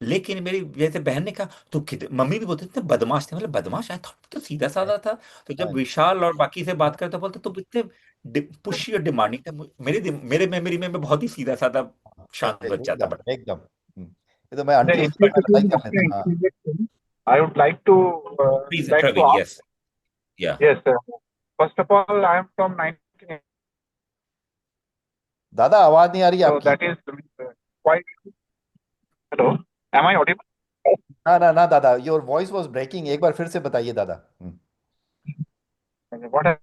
लेकिन मेरी जैसे बहन ने कहा तो मम्मी भी बोलते थे बदमाश थे, मतलब बदमाश, आया था तो सीधा साधा था. तो जब विशाल और बाकी से बात करते बोलते तो इतने पुशी और डिमांडिंग थे. मेरे मेमोरी में मैं बहुत ही सीधा साधा शांत बच्चा था. एकदम एकदम. ये तो मैं The आंटी उसके बारे में लड़ाई interpretation कर of the लेता. हाँ. interjection, I would like to please like to Praveen. ask. Yes. Yeah. Yes, first of all, I am from 1980, दादा आवाज नहीं आ रही so आपकी. that is quite. Hello, am I audible? ना ना ना दादा, योर वॉइस वाज ब्रेकिंग. एक बार फिर से बताइए दादा. What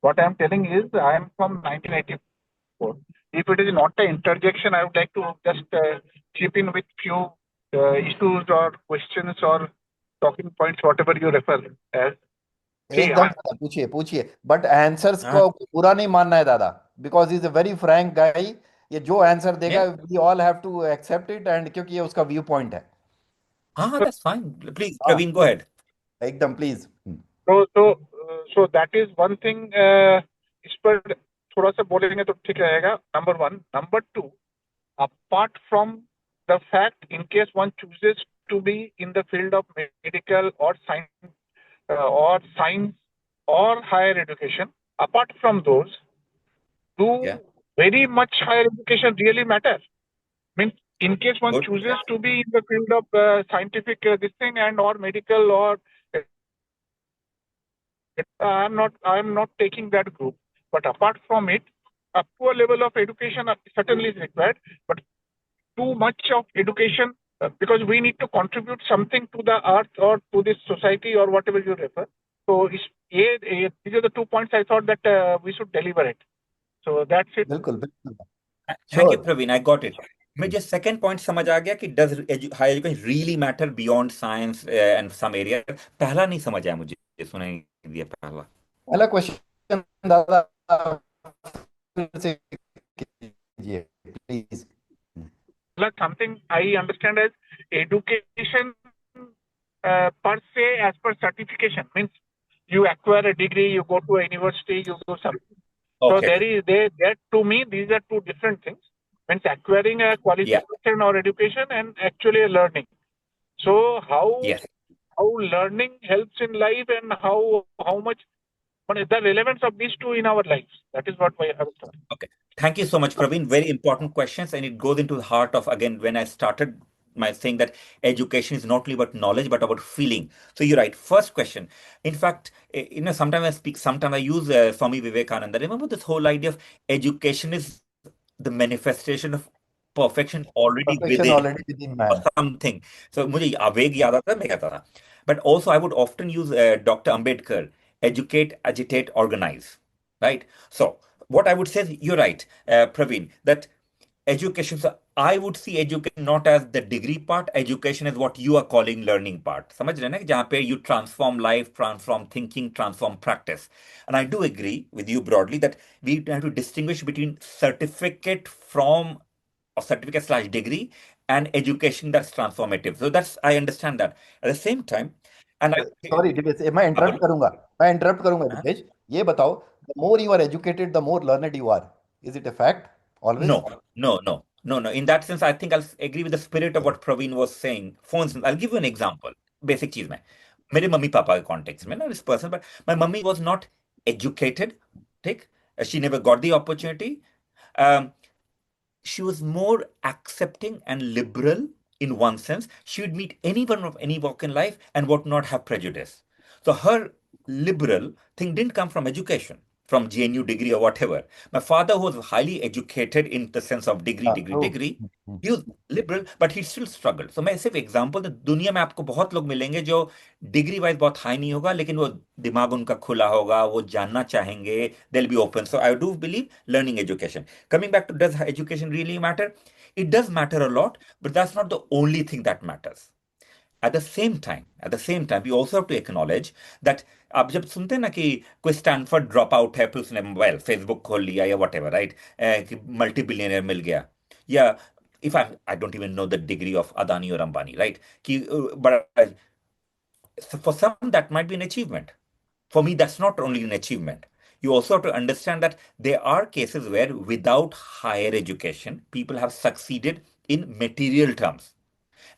what I am telling is I am from 1984. if it is not an interjection, I would like to just chip in with few issues or questions or talking points, whatever you refer as. See, एकदम दादा, पूछिए पूछिए, but answers हाँ को बुरा नहीं मानना है दादा, because is a very frank guy. ये जो आंसर देगा yeah, we all have to accept it, and क्योंकि ये उसका व्यू पॉइंट है. हाँ that's fine. Please, हाँ Praveen, go ahead. एकदम please. so that is one thing. इस पर थोड़ा सा बोलेंगे तो ठीक रहेगा. Number one. Number two, apart from the fact, in case one chooses to be in the field of medical or science or higher education, apart from those, do Yeah, very much higher education really matter? Means, in case one good. chooses to be in the field of scientific this thing and or medical or I am not taking that group. But apart from it, up to a level of education certainly is required. But too much of education, because we need to contribute something to the earth or to this society or whatever you refer. So these are the 2 points I thought that we should deliberate. So that's it. बिल्कुल बिल्कुल. Thank you, sure. Praveen. I got it. मुझे second point समझ आ गया कि does higher education really matter beyond science and some area? पहला नहीं समझ आया मुझे, सुनाई दिया पहला. पहला क्वेश्चन दादा फिर से कीजिए please. Like something I understand as education per se as per certification, means you acquire a degree, you go to a university, you do something. So Okay. that to me, these are two different things. Means acquiring a Yeah. qualification or education and actually a learning. So Yes. how learning helps in life and how much, what is the relevance of these two in our lives? That is what I have thought. Okay. Thank you so much, Praveen. Very important questions, and it goes into the heart of, again, when I started my saying that education is not only about knowledge but about feeling. So you're right. First question. In fact, sometimes I speak, sometimes I use Swami Vivekananda. Remember this whole idea of education is the manifestation of perfection already perfection within already with in or man. something. So मुझे आवेग याद आता है, मैं कहता था. But also I would often use Dr. Ambedkar, educate, agitate, organize. Right? So what I would say is, you're right, Praveen, that education, so I would see education not as the degree part, education is what you are calling learning part. समझ रहे हैं ना कि जहाँ पे you transform life, transform thinking, transform practice. And I do agree with you broadly that we have to distinguish between certificate from or certificate slash degree and education that's transformative. So that's, I understand that. At the same time, and I sorry Divesh, मैं interrupt करूंगा. दिवेश, ये बताओ, the more you are educated the more learned you are. Is it a fact always? No. In that sense, I think I'll agree with the spirit of what Praveen was saying. For instance, I'll give you an example. Basic चीज में मेरे mummy papa के context में, not this person, but my mummy was not educated. ठीक? She never got the opportunity. Um, she was more accepting and liberal in one sense. She would meet anyone of any walk in life and would not have prejudice. So her liberal thing didn't come from education, from GNU degree or whatever. My father was highly educated in the sense of degree. He was liberal, but he still struggled. So मैं सिर्फ example, तो दुनिया में आपको बहुत लोग मिलेंगे जो डिग्री वाइज बहुत हाई नहीं होगा, लेकिन वो दिमाग उनका खुला होगा, वो जानना चाहेंगे, they will be open. So I do believe learning education. Coming back to does education really matter? It does matter a lot, but that's not the only thing that matters. At the same time, we also have to acknowledge that आप जब सुनते हैं ना कि कोई Stanford drop out है, फिर उसने मोबाइल फेसबुक खोल लिया या वट एवर, राइट, कि मल्टी बिलियनर मिल गया, या if I don't even know the degree of Adani और अंबानी, राइट, कि बड़ा, for some that might be an achievement. For me, that's not only an achievement. You also have to understand that there are cases where without higher education, people have succeeded in material terms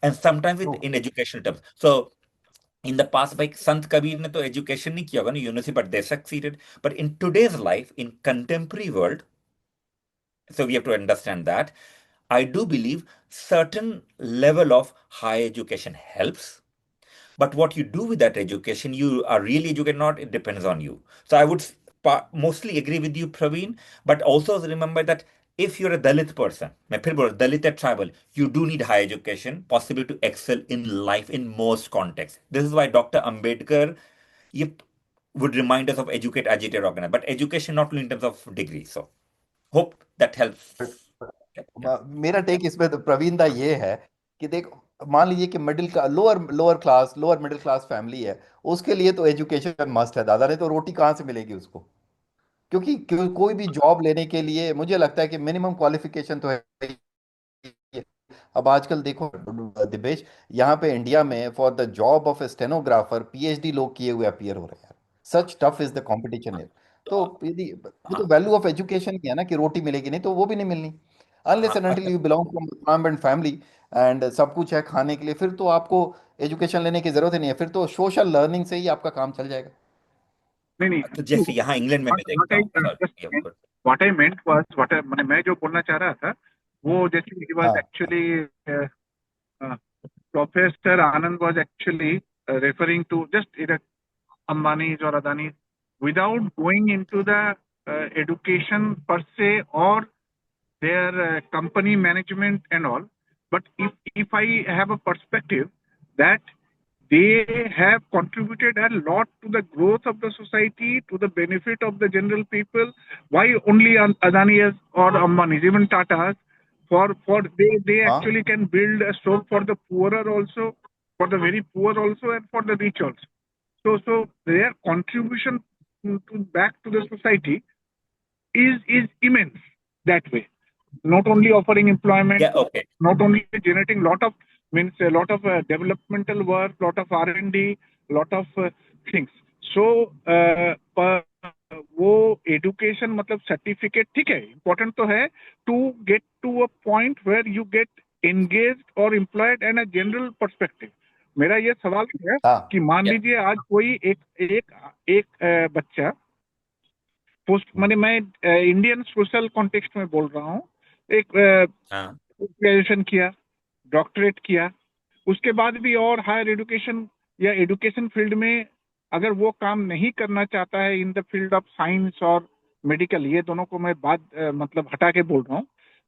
and sometimes in educational terms. So in the past, like Sant Kabir ने तो education नहीं किया होगा ना university, but they succeeded. But in today's life, in contemporary world, so we have to understand that I do believe certain level of higher education helps. But what you do with that education, you are really educated or not, it depends on you. So I would mostly agree with you, Praveen, but also remember that if you're a Dalit person, मैं फिर बोल रहा हूं, Dalit and tribal, you do need higher education, possibly to excel in life in most contexts. This is why Dr. Ambedkar would remind us of educate, agitate, organize, but education not only in terms of degree. So Hope that helps. मेरा take इसमें तो प्रवीण दा ये है कि देख, मान लीजिए कि मिडिल का lower lower class lower middle class family है, उसके लिए तो एजुकेशन मस्ट है दादा, नहीं तो रोटी कहाँ से मिलेगी उसको। क्योंकि कोई भी जॉब लेने के लिए मुझे लगता है कि मिनिमम क्वालिफिकेशन तो है ही। अब आजकल देखो दिवेश, यहाँ पे इंडिया में for the job of A stenographer PhD लोग किए हुए अपीयर हो रहे हैं। सच टफ इज द कंपटीशन है। तो यदि वो तो हाँ वैल्यू ऑफ एजुकेशन ही है ना, कि रोटी मिलेगी, नहीं तो वो भी नहीं मिलनी। अनलेस हाँ and until you belong from plumbed family and सब कुछ है खाने के लिए, फिर तो आपको एजुकेशन लेने की जरूरत ही नहीं है, फिर तो सोशल लर्निंग से ही आपका काम चल जाएगा। नहीं नहीं तो जैसे यहाँ इंग्लैंड में मैं देखता हूँ, sorry, what I meant was मैं जो बोलना चाह रहा था वो जैसे he was हाँ actually Professor Anand was actually referring to just either Ambani's or Adani's without going into the education per se or their company management and all. But if I have a perspective that they have contributed a lot to the growth of the society, to the benefit of the general people. Why only Adani's or Ambani's, even Tata's? For they हाँ actually can build a soap for the poorer also, for the very poor also, and for the rich also. So their contribution to back to the society is immense that way. Not only offering employment, yeah, okay, not only generating lot of means a lot of developmental work, lot of R&D, lot of things. So वो education मतलब certificate ठीक है, important तो है to get to a point where you get engaged और employed and a general perspective. मेरा ये सवाल है हाँ कि मान yeah, लीजिए आज कोई एक एक एक बच्चा पोस्ट मैंने मैं इंडियन सोशल कॉन्टेक्स्ट में बोल रहा हूँ, एक हाँ ग्रेजुएशन किया, डॉक्टरेट किया, उसके बाद भी और हायर एजुकेशन या एजुकेशन फील्ड में अगर वो काम नहीं करना चाहता है in the field of science और मेडिकल, ये दोनों को मैं बात मतलब हटा के बोल रहा हूँ,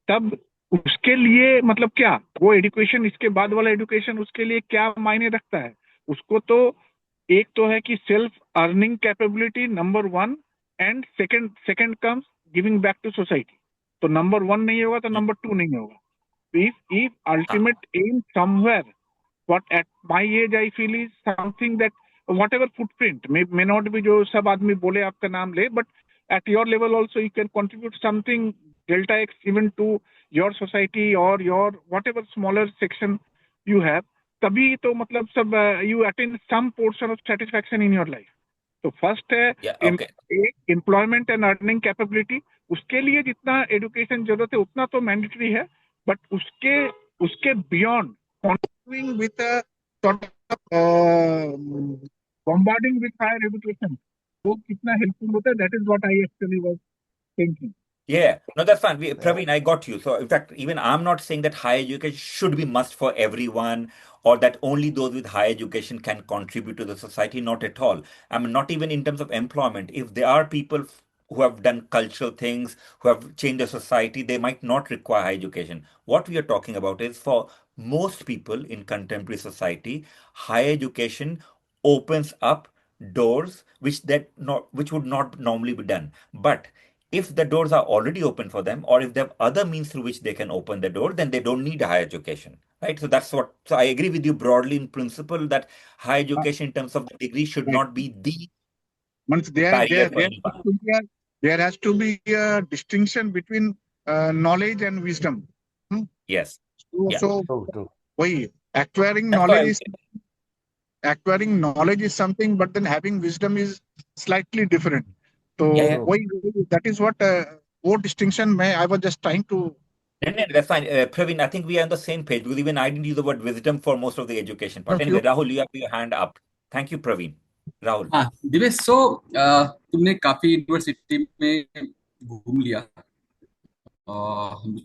तब उसके लिए मतलब क्या वो एजुकेशन, इसके बाद वाला एजुकेशन उसके लिए क्या मायने रखता है? उसको तो एक तो है कि self earning capability number one, and second comes giving back to society. तो नंबर वन नहीं होगा तो नंबर टू नहीं होगा। If हाँ ultimate aim somewhere, what at my age I feel is something that whatever footprint may not be जो सब आदमी बोले आपका नाम ले, but at your level also you can contribute something delta x even to your society or your whatever smaller section you have, तभी तो मतलब सब you attain some portion of satisfaction in your life. तो first है yeah, okay, एक employment and earning capability, उसके लिए जितना एजुकेशन जरूरत है उतना तो मैंडेटरी है, बट उसके उसके beyond continuing with sort of bombarding with higher education वो कितना हेल्पफुल होता है, that is what I actually was thinking. yeah, no, that's fine. Praveen, I got you. So, in fact, even I'm not saying that higher education should be must for everyone or that only those with higher education can contribute to the society. Not at all. I mean, not even in terms of employment. If there are people who have done cultural things, who have changed the society, they might not require higher education. What we are talking about is for most people in contemporary society, higher education opens up doors which would not normally be done. But if the doors are already open for them, or if they have other means through which they can open the door, then they don't need higher education, right? So that's what. So I agree with you broadly in principle that higher education in terms of the degree should not be the Once barrier for anyone. there has to be a distinction between knowledge and wisdom. Yes. So, Yeah. so true true वही acquiring That's why knowledge is something, but then having wisdom is slightly different. So yeah, yeah. True वही that is what वो distinction मैं I was just trying to. No, that's fine. Praveen, I think we are on the same page because even I didn't use the word wisdom for most of the education part. Thank Anyway, you. Rahul, you have your hand up. Thank you, Praveen. Rahul. हाँ दिवेश, सो तुमने काफी university में घूम लिया,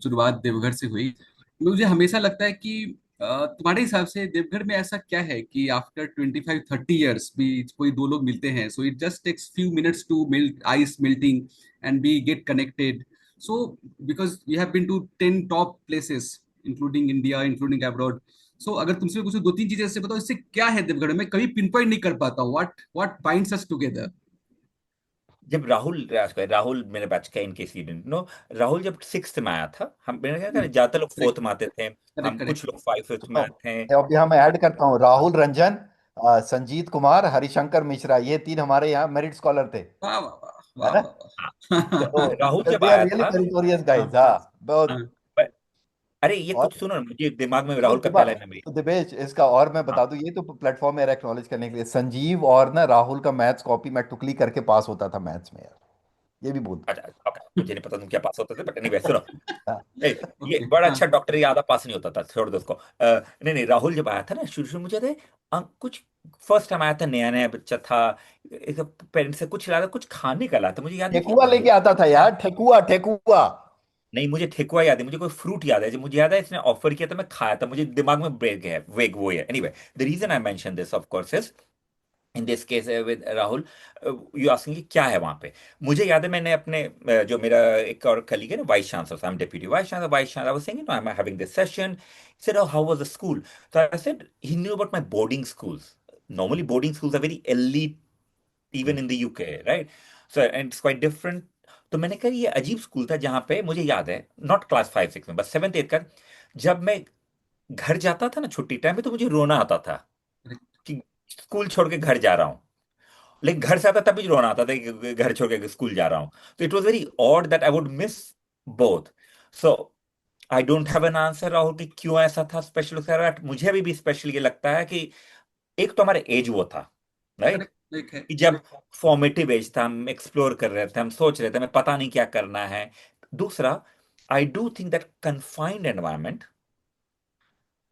शुरुआत देवघर से हुई। मुझे हमेशा लगता है कि तुम्हारे हिसाब से देवघर में ऐसा क्या है कि आफ्टर 25-30 इयर्स भी कोई दो लोग मिलते हैं, so it just takes few minutes to melt ice melting and be get connected. So because you have been to 10 top places including India, including abroad, so अगर तुमसे कुछ दो तीन चीजें ऐसे बताओ, इससे क्या है देवघर में, कभी पिन पॉइंट नहीं कर पाता हूँ, व्हाट बाइंड्स अस टुगेदर। जब राहुल मेरे बैच का, in case you didn't know, Rahul जब सिक्स्थ में आया था, हम मैंने क्या कहा, ज्यादातर लोग करेक्ट फोर्थ में आते थे, हम करेक्ट कुछ लोग फाइव फिफ्थ में आते थे। तो अभी हम ऐड करता हूँ, राहुल रंजन, संजीत कुमार, हरिशंकर मिश्रा, ये तीन हमारे यहाँ मेरिट स्कॉलर थे, वाह वाह वाह है वाह ना? वाह तो वाह राहुल जब दे आर आया रियली था, मेरिटोरियस हाँ गाइस, हाँ, बहुत। हाँ अरे ये और कुछ सुनो ना, मुझे दिमाग में तो राहुल का दिबा, पहला मेमोरी। तो दिवेश, इसका और मैं हाँ, बता दूं, ये तो प्लेटफॉर्म है एक्नॉलेज करने के लिए, संजीव और ना राहुल का मैथ्स कॉपी मैं टुकली करके पास होता था मैथ्स में यार, ये भी बोल अच्छा, ओके, मुझे नहीं पता तुम क्या पास होते थे, बट एनीवे सुनो, हाँ, ए, ये ओके बड़ा हाँ अच्छा डॉक्टर, ये आधा पास नहीं होता था, छोड़ दो उसको। नहीं नहीं, राहुल जब आया था ना, शुरू शुरू मुझे थे, कुछ फर्स्ट टाइम आया था, नया नया बच्चा था, एक पेरेंट्स से कुछ लाया, कुछ खाने का लाया था, मुझे याद है कि ठेकुआ लेके आता था यार, ठेकुआ ठेकुआ। नहीं, मुझे ठेकुआ याद है, मुझे कोई फ्रूट याद है, जो मुझे याद है इसने ऑफर किया था, मैं खाया था, मुझे दिमाग में ब्रेक है, वेग वो है। Anyway, the reason I mention this of course is, in this case with Rahul, you asking कि क्या है वहां पे। मुझे याद है मैंने अपने जो मेरा एक और कलीग है ना, vice chancellor, I am deputy vice chancellor, I was saying, I am having this session, said, oh, how was the school? So I said he knew about my boarding schools. Normally boarding schools are very elite, even in the UK, right? So and it's quite different. तो मैंने कहा ये अजीब school था, जहां पे मुझे याद है, नॉट क्लास 5 6 में, बस 7th 8th का, जब मैं घर जाता था ना छुट्टी टाइम में, तो मुझे रोना आता था कि स्कूल छोड़ के घर जा रहा हूँ, लेकिन घर से आता तब भी रोना आता था कि घर छोड़ के स्कूल जा रहा हूँ। तो it was very odd that I would miss both. So I don't have an answer Rahul कि क्यों ऐसा था स्पेशल उसका। मुझे अभी भी स्पेशल ये लगता है कि एक तो हमारा एज वो था, राइट, करेक्ट एक है कि जब फॉर्मेटिव एज था, हम एक्सप्लोर कर रहे थे, हम सोच रहे थे, हमें पता नहीं क्या करना है। दूसरा, I do think that confined environment,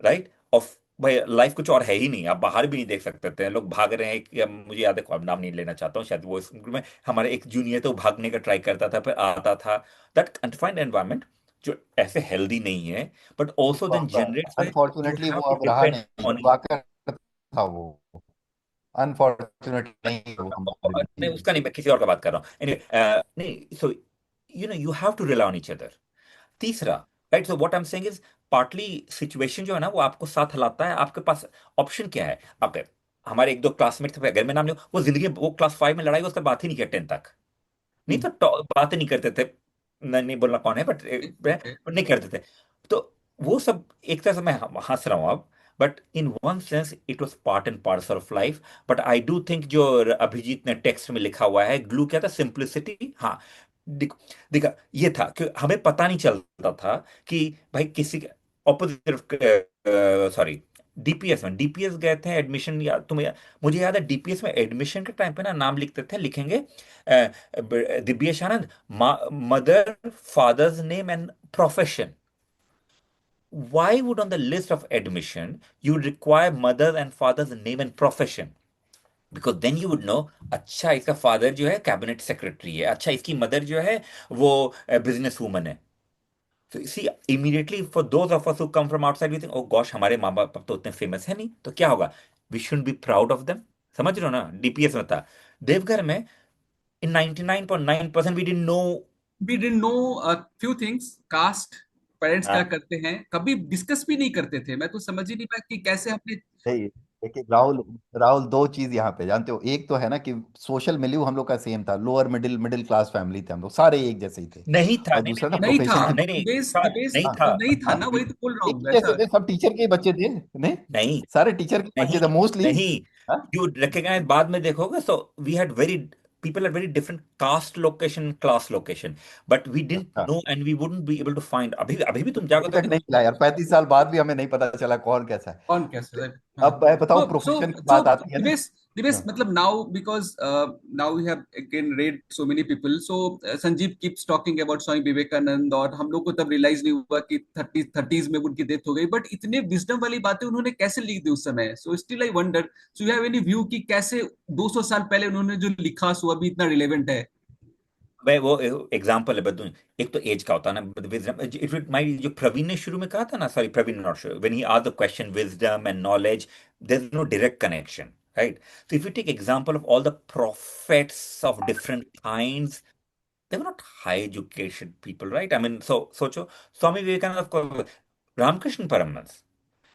right, of भाई लाइफ कुछ और है ही नहीं, आप बाहर भी नहीं देख सकते थे, लोग भाग रहे हैं कि मुझे याद है, अब नाम नहीं लेना चाहता हूँ, शायद वो स्कूल में हमारे एक जूनियर तो भागने का ट्राई करता था, फिर आता था, दैट कन्फाइंड एनवायरमेंट जो ऐसे हेल्दी नहीं है, but also then generates where you unfortunately have वो टू अब रहा डिपेंड नहीं, ऑन। हुआ करता था वो, अनफॉर्चुनेटली नहीं है वो हमारे नहीं, बीच में। उसका नहीं, मैं किसी और का बात कर रहा हूँ। anyway, नहीं, so you have to rely on each other. तीसरा, right, so what I am saying is, partly situation जो है ना, वो आपको साथ हिलाता है, आपके पास ऑप्शन क्या है। आपके हमारे एक दो क्लासमेट थे, अगर मैं नाम लूं, वो जिंदगी में, वो क्लास 5 में लड़ाई, उसका बात ही नहीं किया 10th तक, नहीं तो बात ही नहीं करते थे, मैं नहीं बोलना कौन है, बट ओके नहीं करते थे। तो वो सब एक तरह से मैं हंस रहा हूँ अब, but in one sense it was part and parcel of life. But I do think जो अभिजीत ने टेक्स्ट में लिखा हुआ है, ग्लू क्या था, सिंप्लिसिटी, हाँ, देखा, ये था कि हमें पता नहीं चलता था कि भाई किसी ऑपोजिट, सॉरी, डीपीएस गए थे एडमिशन, या मुझे याद है डीपीएस में एडमिशन के टाइम पे ना नाम लिखते थे, लिखेंगे Divyesh Anand, mother, father's name and profession. Why would on the list of admission you would require mother and father's name and profession? Because then you would know, अच्छा इसका फादर जो है कैबिनेट सेक्रेटरी है, अच्छा इसकी मदर जो है वो बिजनेस वूमन है। तो see immediately for those of us who come from outside we think, oh gosh, हमारे माँ बाप तो उतने फेमस है नहीं, तो क्या होगा, we should be proud of them. समझ रहे हो ना, डीपीएस में था, देवघर में in 99.9% we didn't know. We didn't know few things caste parents क्या हाँ, करते हैं कभी डिस्कस भी नहीं करते थे मैं तो समझ ही नहीं पाया कि कैसे हमने नहीं, देखिए राहुल, राहुल दो चीज यहाँ पे जानते हो, एक तो है ना कि सोशल मिलियू हम लोग का सेम था, lower middle middle class family थे हम लोग, सारे एक जैसे ही थे। नहीं था, और नहीं दूसरा नहीं ना नहीं नहीं था प्रोफेशन की, नहीं नहीं, दिवेश था, दिवेश नहीं हाँ, था, नहीं था हाँ, ना वही तो बोल रहा एक हूँ ही वैसा जैसे थे, सब टीचर के ही बच्चे थे, नहीं, नहीं सारे टीचर के नहीं बच्चे थे मोस्टली। नहीं, यू रिकॉग्नाइज बाद में देखोगे, so we had very, people are very different caste location, class location, but we didn't अच्छा, know and we wouldn't be able to find, अभी अभी भी तुम अभी जाओगे तो तक नहीं मिला यार, 35 साल बाद भी हमें नहीं पता चला कौन कैसा है। कौन कैसे हाँ अब मैं बताऊं, तो सो प्रोफेशन की सो बात आती है ना। दिवेश हाँ, मतलब now because now we have again read so many people so Sanjeev keeps talking about Swami Vivekananda और हम लोग को तब रियलाइज नहीं हुआ कि थर्टीज में उनकी डेथ हो गई बट इतने विजडम वाली बातें उन्होंने कैसे लिख दी उस समय so still I wonder so you have any view कि कैसे 200 साल पहले उन्होंने जो लिखा सो अभी इतना रिलेवेंट है मैं वो एग्जांपल है बदलूं, एक तो एज का होता है ना, विजडम, इट माई, जो प्रवीण ने शुरू में कहा था ना, sorry Praveen not sure, when he asked the question wisdom and knowledge, there is no direct connection, right. So if you take example of all the prophets of different kinds, they were not high education people, right? I mean, so socho, Swami Vivekananda, of course, Ramakrishna Paramahansa,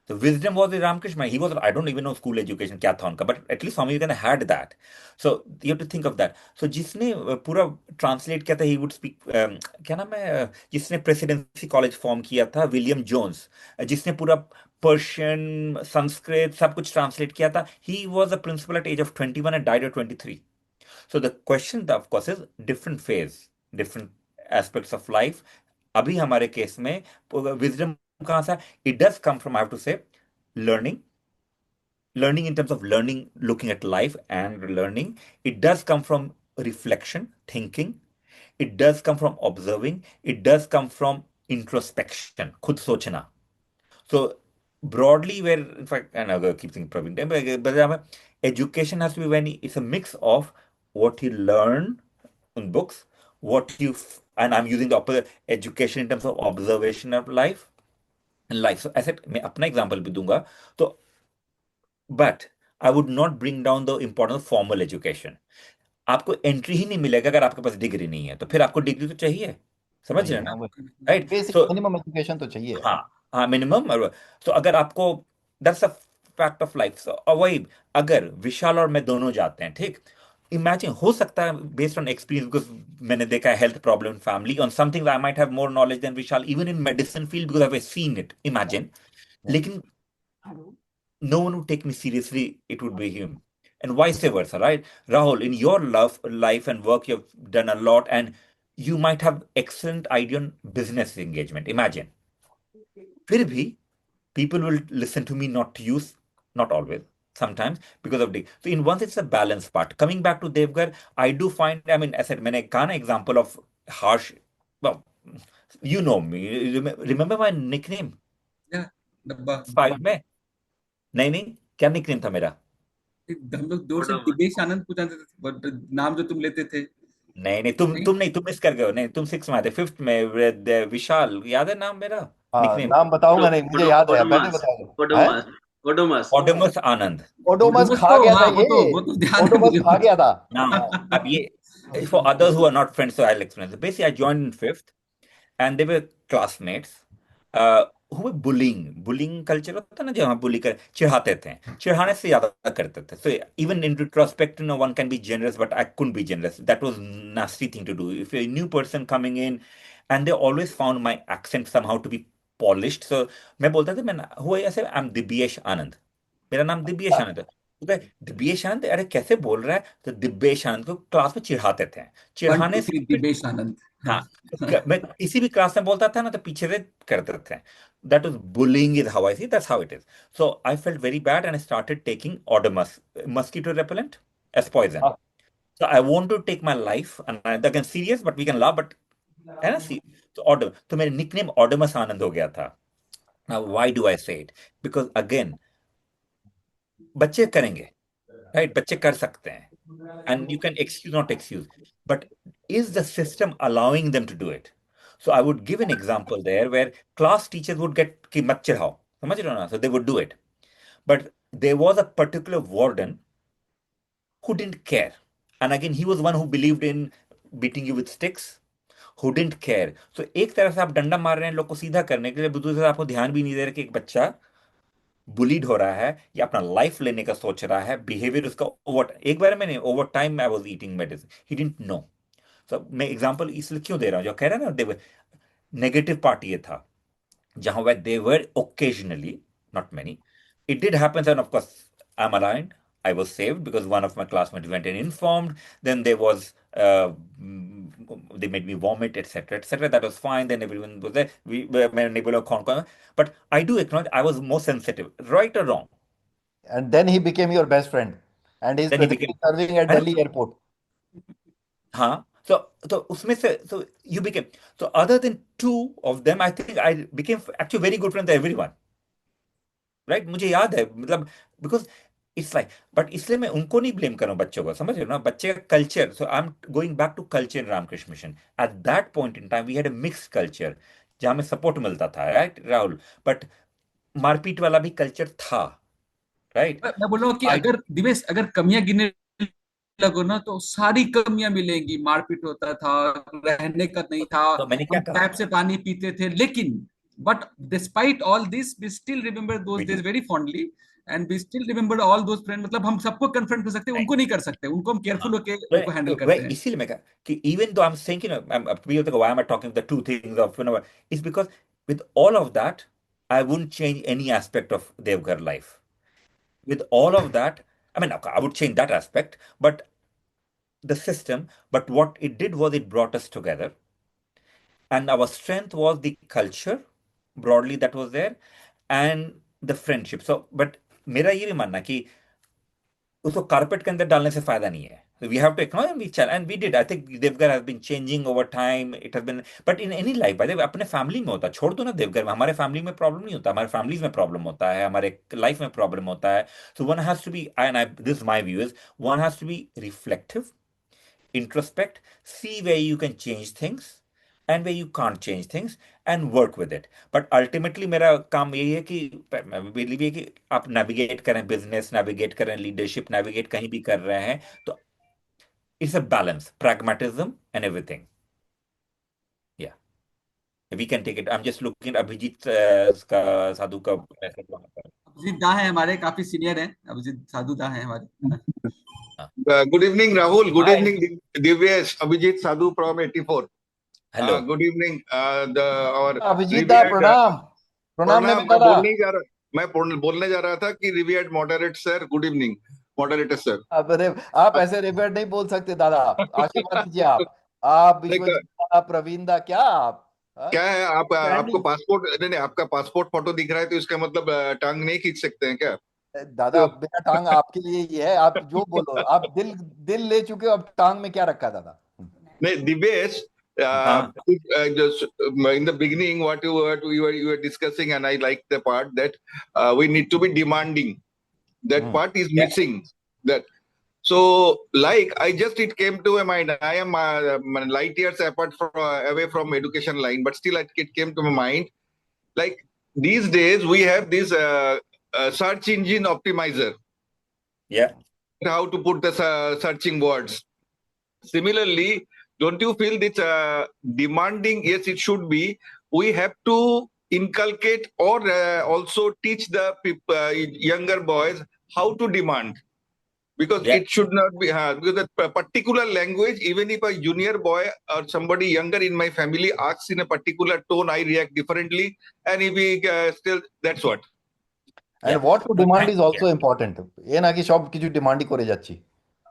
So wisdom was the Ramakrishna. He was, I don't even know school education क्या था उनका, but at least Swami Vivekananda had that. So you have to think of that. So जिसने पूरा translate किया था, he would speak, क्या नाम है, जिसने प्रेसिडेंसी कॉलेज फॉर्म किया था, विलियम जोन्स, जिसने पूरा पर्शियन, संस्कृत सब कुछ ट्रांसलेट किया था, he was a principal at age of 21 and died at 23. So the question, of course, is different phase, different aspects of life. अभी हमारे केस में wisdom कहाँ से? It does come from, I have to say, learning. Learning in terms of learning, looking at life and learning. It does come from reflection, thinking. It does come from observing. It does come from introspection, खुद सोचना. So broadly, where in fact, and I'll keep thinking, Praveen, but education has to be when it's a mix of what you learn in books, and I'm using the opposite, education in terms of observation of life and life. So I said, मैं अपना example भी दूंगा. तो but I would not bring down the importance of formal education. आपको entry ही नहीं मिलेगा अगर आपके पास डिग्री नहीं है, तो फिर आपको डिग्री तो चाहिए, समझ नहीं रहे हैं है ना? वो right. Basic so minimum education तो चाहिए। हाँ, हाँ, मिनिमम. तो अगर आपको, that's a fact of life. और वही, अगर विशाल और मैं दोनों जाते हैं, ठीक, इमेजिन, हो सकता है बेस्ड ऑन एक्सपीरियंस, बिकॉज मैंने देखा है health problem family on something, I might have more knowledge than Vishal even in medicine field because I have seen it, imagine. लेकिन no one would take me seriously, it would be him. And vice versa, right? Rahul, in your life and work, you've done a lot, and you might have excellent idea on business engagement. Imagine. फिर भी, people will listen to me, not to you, not always, sometimes, because of the. So in one, it's a balance part. Coming back to Devgar, I do find, I mean, I said, मैंने कहा ना example of harsh, well, you know me. Remember my nickname? या डब्बा। Five में? नहीं, क्या nickname था मेरा? हम लोग दूर से दिवेश आनंद को जानते थे, बट नाम जो तुम लेते थे। नहीं, तुम मिस कर गए हो. नहीं, तुम 6 में आए थे, 5th में विशाल, याद है नाम मेरा? हाँ, निकनेम नाम बताऊंगा नहीं, मुझे याद है, पहले बता दो। है ओडोमस ओडोमस आनंद. ओडोमस ओडोमस खा तो, गया था हाँ, ये, वो तो ध्यान है ओडोमस मुझे। खा गया था। Now, अब ये, for others who are not friends, so I'll explain. So basically, I joined in 5th, and they were classmates who were bullying. Bullying culture होता है ना, जहाँ bully कर चिढ़ाते थे, चिढ़ाने से ज्यादा करते थे. So even in retrospect, one can be generous, but I couldn't be generous. That was nasty thing to do. If you're a new person coming in, and they always found my accent somehow to be polished. So मैं बोलता था, मैं हुआ ऐसे, I'm Divyesh आनंद, मेरा नाम दिव्येश आनंद है. तो कहे, दिव्येश आनंद, अरे कैसे बोल रहा है? तो दिव्येश आनंद को क्लास में चिढ़ाते थे, 1 चिढ़ाने 2 से 3 दिवेश आनंद। हाँ. मैं किसी भी क्लास में बोलता था ना, तो पीछे से करते थे. That was bullying is how I see. That's how it is. So I felt very bad, and I started taking Odomus, mosquito repellent, as poison. हाँ, So I want to take my life, and again serious, but we can laugh. But है ना, सी, तो Odom, तो मेरा nickname Odomus आनंद हो गया था. Now why do I say it? Because again, बच्चे करेंगे, right? बच्चे कर सकते हैं, and you can excuse, not excuse, but is the system allowing them to do it? So I would give an example there where class teachers would get कि मत चिढ़ाओ, समझ रहे हो ना? So they would do it, but there was a particular warden who didn't care, and again he was one who believed in beating you with sticks, who didn't care. So एक तरह से आप डंडा मार रहे हैं लोग को सीधा करने के लिए, दूसरी तरफ आपको ध्यान भी नहीं दे रहे कि एक बच्चा बुलीड हो रहा है या अपना लाइफ लेने का सोच रहा है, बिहेवियर उसका ओवर, एक बार मैंने over time I was eating medicine, he didn't know. So मैं एग्जांपल इसलिए क्यों दे रहा हूं, जो कह रहा है ना, देव नेगेटिव पार्ट ये था, जहां where they were occasionally, not many, it did happen, and of course I'm aligned, I was saved because one of my classmates went and informed. Then there was they made me vomit, etc., etc. That was fine. Then everyone was there. We were able to, but I do acknowledge I was more sensitive, right or wrong. and then he became your best friend, and he's Then he presently became, serving at है ना? Delhi airport. हाँ. So उसमें से, so you became, so other than 2 of them, I think I became actually very good friends with everyone. Right, मुझे याद है, मतलब because it's like, but इसलिए मैं उनको नहीं ब्लेम कर रहा हूँ, बच्चों को, समझ रहे हो ना, बच्चे का culture. So I am going back to culture in Ramakrishna Mission. At that point in time we had a mix culture, जहां में सपोर्ट मिलता था, राइट राहुल, बट मारपीट वाला भी कल्चर था, राइट. मैं बोल रहा हूँ कि अगर दिवेश, अगर कमियां गिनने लगो ना, तो सारी कमियां मिलेंगी। मारपीट होता था, रहने का नहीं था, तो मैंने क्या हम कहा, टैप से पानी पीते थे, लेकिन But despite all this, we still remember those We days do. very fondly, and we still remember all those friends. मतलब हम सबको confront कर सकते हैं, Right. उनको नहीं कर सकते, उनको हम careful हाँ, होके उनको handle वह करते हैं. इसीलिए मैं कहा कि even though I'm saying, why am I talking the two things of, it's because with all of that, I wouldn't change any aspect of Devghar life. With all of that, I mean, I would change that aspect, but the system, but what it did was it brought us together. And our strength was the culture broadly that was there and the friendship. So, but मेरा ये भी मानना कि उसको carpet के अंदर डालने से फायदा नहीं है. We have to acknowledge and we challenge, and we did. I think Devgar has been changing over time. It has been, but in any life, by the way, अपने फैमिली में होता है. छोड़ दो ना देवघर में, हमारे फैमिली में प्रॉब्लम नहीं होता, हमारे फैमिलीज में प्रॉब्लम होता है, हमारे लाइफ में प्रॉब्लम होता है. So one has to be, and this my view is, one has to be reflective, introspect, see where you can change things and where you can't change things and work with it. But ultimately मेरा काम यही है कि मैं believe है कि आप navigate करें business, navigate करें leadership, navigate कहीं भी कर रहे हैं तो it's a balance, pragmatism and everything. Yeah, we can take it. I'm just looking at Abhijit का साधु का message वहाँ पर. अभिजीत दा है हमारे, काफी सीनियर हैं, अभिजीत साधु दा है हमारे, है ना. हाँ. Good evening, Rahul. Good Hi. evening, Divyesh. Abhijit Sadhu from 84. Hello. Good evening, our Abhijit दा, revered. प्रणाम प्रणाम प्रणाम. नमिता दा. मैं बोलने जा रहा था कि revered moderate sir. Good evening, moderator sir. अरे आप ऐसे रिवर्ट नहीं बोल सकते दादा, आशीर्वाद दीजिए आप विश्वजीत दा, प्रवीण दा, क्या आप क्या है आप Standing. आपको पासपोर्ट नहीं, आपका पासपोर्ट फोटो दिख रहा है तो इसका मतलब टांग नहीं खींच सकते हैं क्या? दादा मेरा टांग आपके लिए ही है, आप जो बोलो. आप दिल ले चुके हो, अब टांग में क्या रखा दादा. नहीं Divesh, just in the beginning what you were discussing, and I like the part that we need to be demanding. That part is missing. That so like it came to my mind. I am light years apart from away from education line, but still it came to my mind. Like these days we have this search engine optimizer. Yeah. How to put the searching words. Similarly, don't you feel this demanding? Yes, it should be. We have to inculcate or also teach the younger boys how to demand, because it should not be because a particular language. Even if a junior boy or somebody younger in my family asks in a particular tone, I react differently, and if we still, that's what. And what to demand is also important. ये ना कि सब কিছু demand ही करे जाচ্ছি.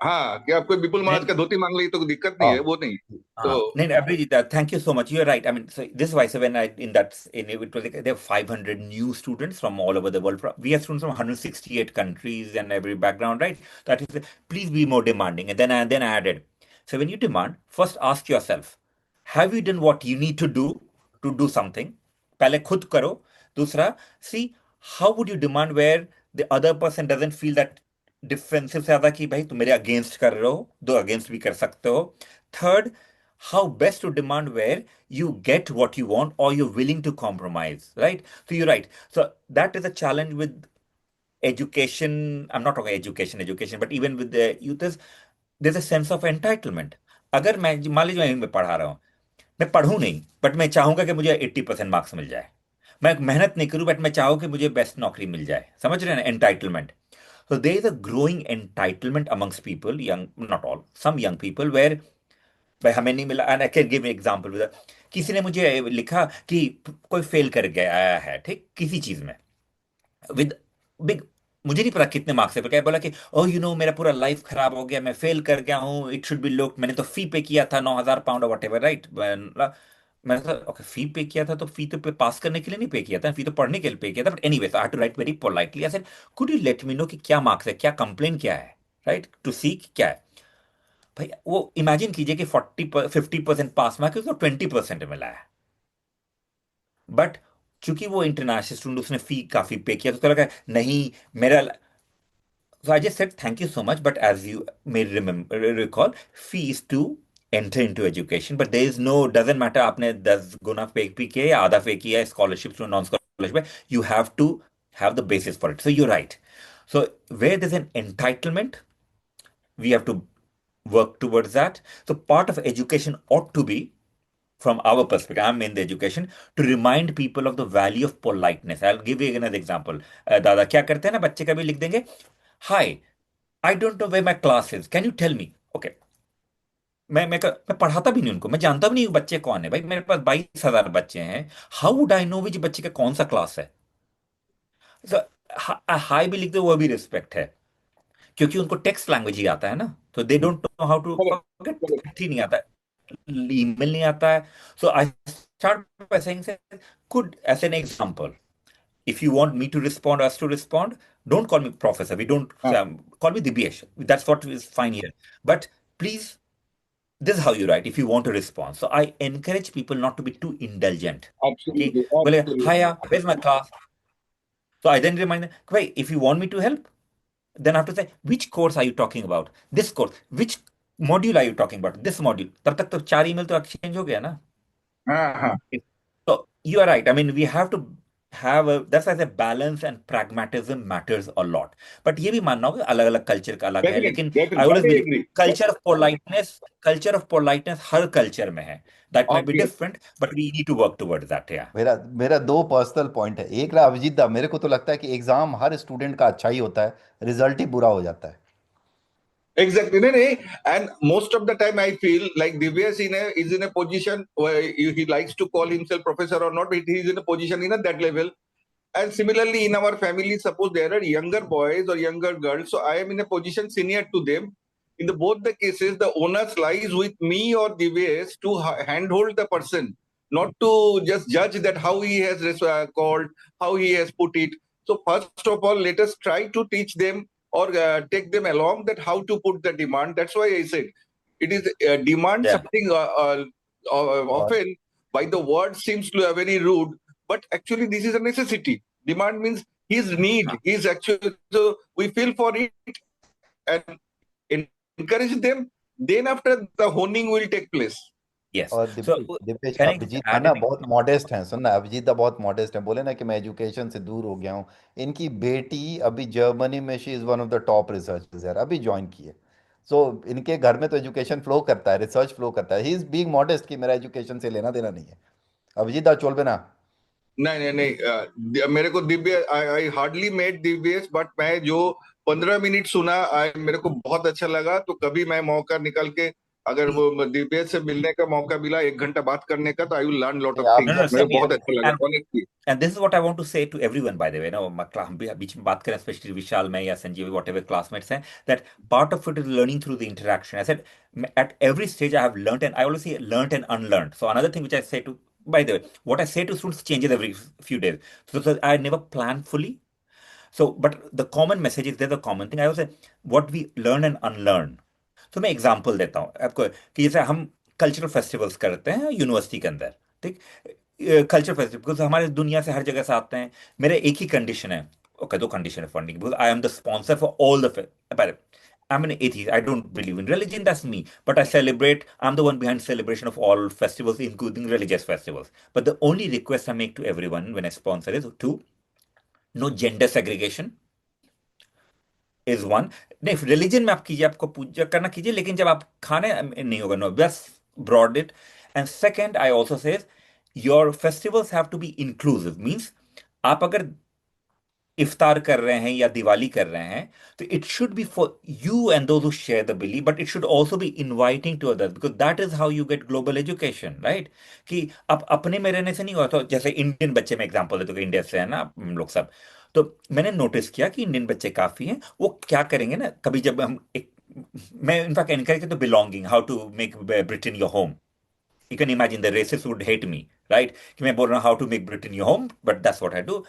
हाँ, कि आपको विपुल महाराज का धोती मांग ली तो कोई दिक्कत नहीं है, वो नहीं. So, Abhijit, thank you so much. You're right. I mean, so this is why. So when it was like there are 500 new students from all over the world. We have students from 168 countries and every background, right? That is, please be more demanding. And then I added. So when you demand, first ask yourself, have you done what you need to do something? पहले खुद करो. दूसरा, see how would you demand where the other person doesn't feel that defensive से ज्यादा कि भाई तुम मेरे अगेंस्ट कर रहे हो, दो अगेंस्ट भी कर सकते हो. Third, how best to demand where you get what you want or you're willing to compromise, right? So you're right. So that is a challenge with education. I'm not talking education, but even with the youth is there's a sense of entitlement. अगर मैं मान लीजिए मैं पढ़ा रहा हूँ, मैं पढ़ूं नहीं बट मैं चाहूंगा कि मुझे 80% मार्क्स मिल जाए. मैं मेहनत नहीं करूं बट मैं चाहूँ कि मुझे बेस्ट नौकरी मिल जाए. समझ रहे हैं ना, entitlement. So there is a growing entitlement amongst people, young, not all, some young people, where भाई हमें नहीं मिला. And I can give example with किसी ने मुझे लिखा कि कोई फेल कर गया आया है, ठीक, किसी चीज में विद बिग, मुझे नहीं पता कितने मार्क्स से, क्या बोला कि ओह मेरा पूरा लाइफ खराब हो गया, मैं फेल कर गया हूँ, इट शुड बी लुक, मैंने तो फी पे किया था 9,000 पाउंड और वट एवर, राइट. मैंने कहा ओके, फी पे किया था तो फी तो पे पास करने के लिए नहीं पे किया था, फी तो पढ़ने के लिए पे किया था. But anyways I have to write very politely. I said could you let me know कि क्या मार्क्स है, क्या कंप्लेन क्या है, राइट, टू सी क्या है. भाई वो इमेजिन कीजिए कि 50% पास मार्क्स उसको 20% मिला है. बट चूंकि वो इंटरनेशनल स्टूडेंट, उसने फी काफी पे किया, तो उसको लगा नहीं मेरा. So I just said thank you so much, but as you may recall, fees to enter into education, but there is no, doesn't matter आपने 10 गुना पे किया या आधा पे किया, scholarship to non scholarship, you have to have the basis for it. So you're right. So where there's an entitlement, we have to work towards that. So part of education ought to be from our perspective, I'm in the education, to remind people of the value of politeness. I'll give you another example. दादा क्या करते हैं ना, बच्चे कभी लिख देंगे, hi, I don't know way my class is, can you tell me? Okay, मैं पढ़ाता भी नहीं उनको, मैं जानता भी नहीं बच्चे कौन है भाई, मेरे पास 22,000 बच्चे हैं, how would I know which बच्चे का कौन सा क्लास है? हाई भी लिख दो, वो भी रिस्पेक्ट है, क्योंकि उनको टेक्स्ट लैंग्वेज ही आता है ना, तो they don't know how to, Correct, correct. खत ही नहीं आता है, ईमेल नहीं आता है. So I start by saying, could, as an example, if you want me to respond, us to respond, don't call me professor. We don't Ah, call me Dibyesh. That's what is fine here. But please, this is how you write if you want to respond. So I encourage people not to be too indulgent. Okay. absolutely, Well, absolutely. hiya, where's my class? So I then remind them, wait, if you want me to help, then I have to say, which course are you talking about? This course. Which module are you talking about? This module. तब तक तो 4 email तो exchange हो गया ना. हाँ. So you are right. I mean, we have to have a, that's why I say balance and pragmatism matters a lot. But ये भी मानना होगा अलग अलग कल्चर का अलग है, Definitely, लेकिन definitely. I always I believe agree. culture of politeness her culture में है. That might be Obvious. different, but we need to work towards that. Yeah. मेरा दो पर्सनल पॉइंट है। एक रहा अभिजीत दा, मेरे को तो लगता है कि एग्जाम हर स्टूडेंट का अच्छा ही होता है, रिजल्ट ही बुरा हो जाता है। Exactly. No, no. And most of the time, I feel like Divya's is in a position where he likes to call himself professor or not, but he is in a position in that level. And similarly, in our family, suppose there are younger boys or younger girls, so I am in a position senior to them. In both the cases, the onus lies with me or Divya's to handhold the person, not to just judge that how he has called, how he has put it. So first of all, let us try to teach them or take them along that how to put the demand. That's why I said it is demand Yeah. something often by the word seems to have very rude, but actually this is a necessity. Demand means his need. He's actually, so we feel for it and encourage them. Then after the honing will take place. Yes. और So Dipesh, can I Abhijit दा add ना an बहुत modest हैं। सुनना, अभिजीत दा बहुत modest हैं। बोले ना कि मैं एजुकेशन से दूर हो गया हूँ। इनकी बेटी अभी जर्मनी में, she is one of the top researchers यार, अभी ज्वाइन की है। सो इनके घर में तो एजुकेशन फ्लो करता है, रिसर्च फ्लो करता है। ही इज बीइंग मॉडेस्ट कि मेरा एजुकेशन से लेना देना नहीं है। अभिजीत दा चोल ना। नहीं, मेरे को Divya, I hardly met Divyesh, but मैं जो 15 मिनट सुना, मेरे को बहुत अच्छा लगा। तो कभी मैं मौका निकल के अगर वो दिव्येश से मिलने का मौका मिला 1 घंटा बात करने का, तो I will learn lot of आप No, थिंग्स। no, मेरे same को बहुत here. अच्छा लगा, honestly. And this is what I want to say to everyone, by the way. Now, हम बीच में बात करें, especially विशाल में या संजीव, whatever classmates हैं, that part of it is learning through the interaction. I said, at every stage I have learned, and I always say learned and unlearned. So another thing which I say to, by the way, what I say to students changes every few days. So I never plan fully. So, but the common message is, there's a common thing. I always say, what we learn and unlearn. तो मैं example देता हूँ आपको कि जैसे हम cultural festivals करते हैं यूनिवर्सिटी के अंदर, ठीक, कल्चर फेस्टिवल, बिकॉज हमारे दुनिया से हर जगह से आते हैं। मेरे एक ही कंडीशन है, ओके, दो कंडीशन है funding, because I am the sponsor for all the, I'm an atheist. I don't believe in religion. That's me. But I celebrate. I'm the one behind celebration of all festivals, including religious festivals. But the only request I make to everyone when I sponsor is to no gender segregation is one. नहीं, religion में आप कीजिए, आपको पूजा करना कीजिए, लेकिन जब आप खाने नहीं होगा, नो, बस broad it. And second, I also says your festivals have to be inclusive, means आप अगर इफ्तार कर रहे हैं या दिवाली कर रहे हैं, तो it should be for you and those who share the belief, but it should also be inviting to others, because that is how you get global education, right? कि आप अपने में रहने से नहीं होता। तो जैसे इंडियन बच्चे में एग्जांपल देते, इंडिया से है ना हम लोग सब, तो मैंने नोटिस किया कि इंडियन बच्चे काफी हैं, वो क्या करेंगे ना, कभी जब हम एक, मैं इनफैक्ट एनकरेज करता हूं belonging, how to make Britain your home. You can imagine the racists would hate me, right? कि मैं बोल रहा हूँ how to make Britain your home, but that's what I do.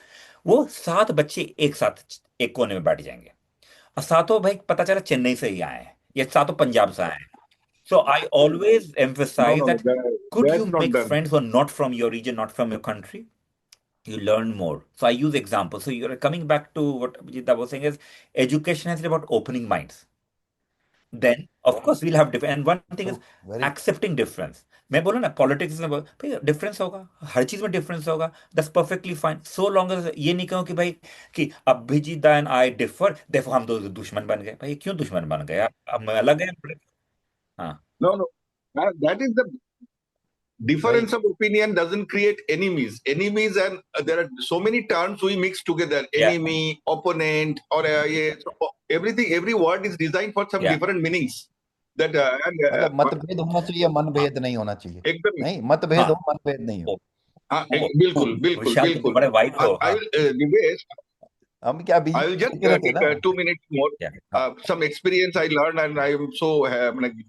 वो 7 बच्चे एक साथ एक कोने में बैठ जाएंगे, और सातों भाई पता चला चेन्नई से ही आए हैं, ये सातों पंजाब से आए हैं. So I always No, emphasize no, that could you that's not make done. friends who are not from your region, not from your country? You learn more. So I use examples. So you're coming back to what Abhijit was saying is education is about opening minds. Then of course we'll have different, and one thing is very accepting difference. मैं बोलूँ ना, politics में भाई difference होगा, हर चीज में difference होगा, that's perfectly fine, so long as ये नहीं कहूँ कि भाई कि अभिजीत एंड आई डिफर, देखो हम दो दुश्मन बन गए. भाई क्यों दुश्मन बन गए? आप हम अलग हैं. हाँ. No, no. That is the difference of opinion doesn't create enemies. Enemies, and there are so many terms we mix together: Yeah. enemy, opponent, or so everything. Every word is designed for some Yeah. different meanings. That मतलब मतभेद होना चाहिए, मनभेद नहीं होना चाहिए। एकदम नहीं, मतभेद हाँ हो, मनभेद नहीं हो। ओ, बिल्कुल बिल्कुल विशाल तुम बिल्कुल। बड़े वाइट हो। I will, Divesh, हम क्या I will just बीजेपी रहते take ना। 2 minutes more. Yeah. Some experience I learned, and I am so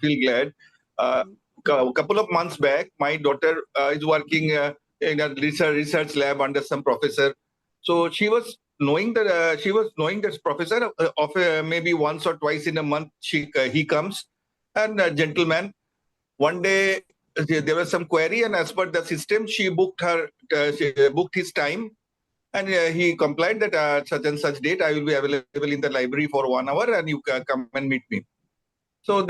feel glad. A couple of months back, my daughter is working in a research lab under some professor. So she was knowing that professor of maybe once or twice in a month he comes, and a gentleman. One day there was some query, and as per the system, she booked his time. And he complied that such and such date I will be available in the library for 1 hour, and you can come and meet me. So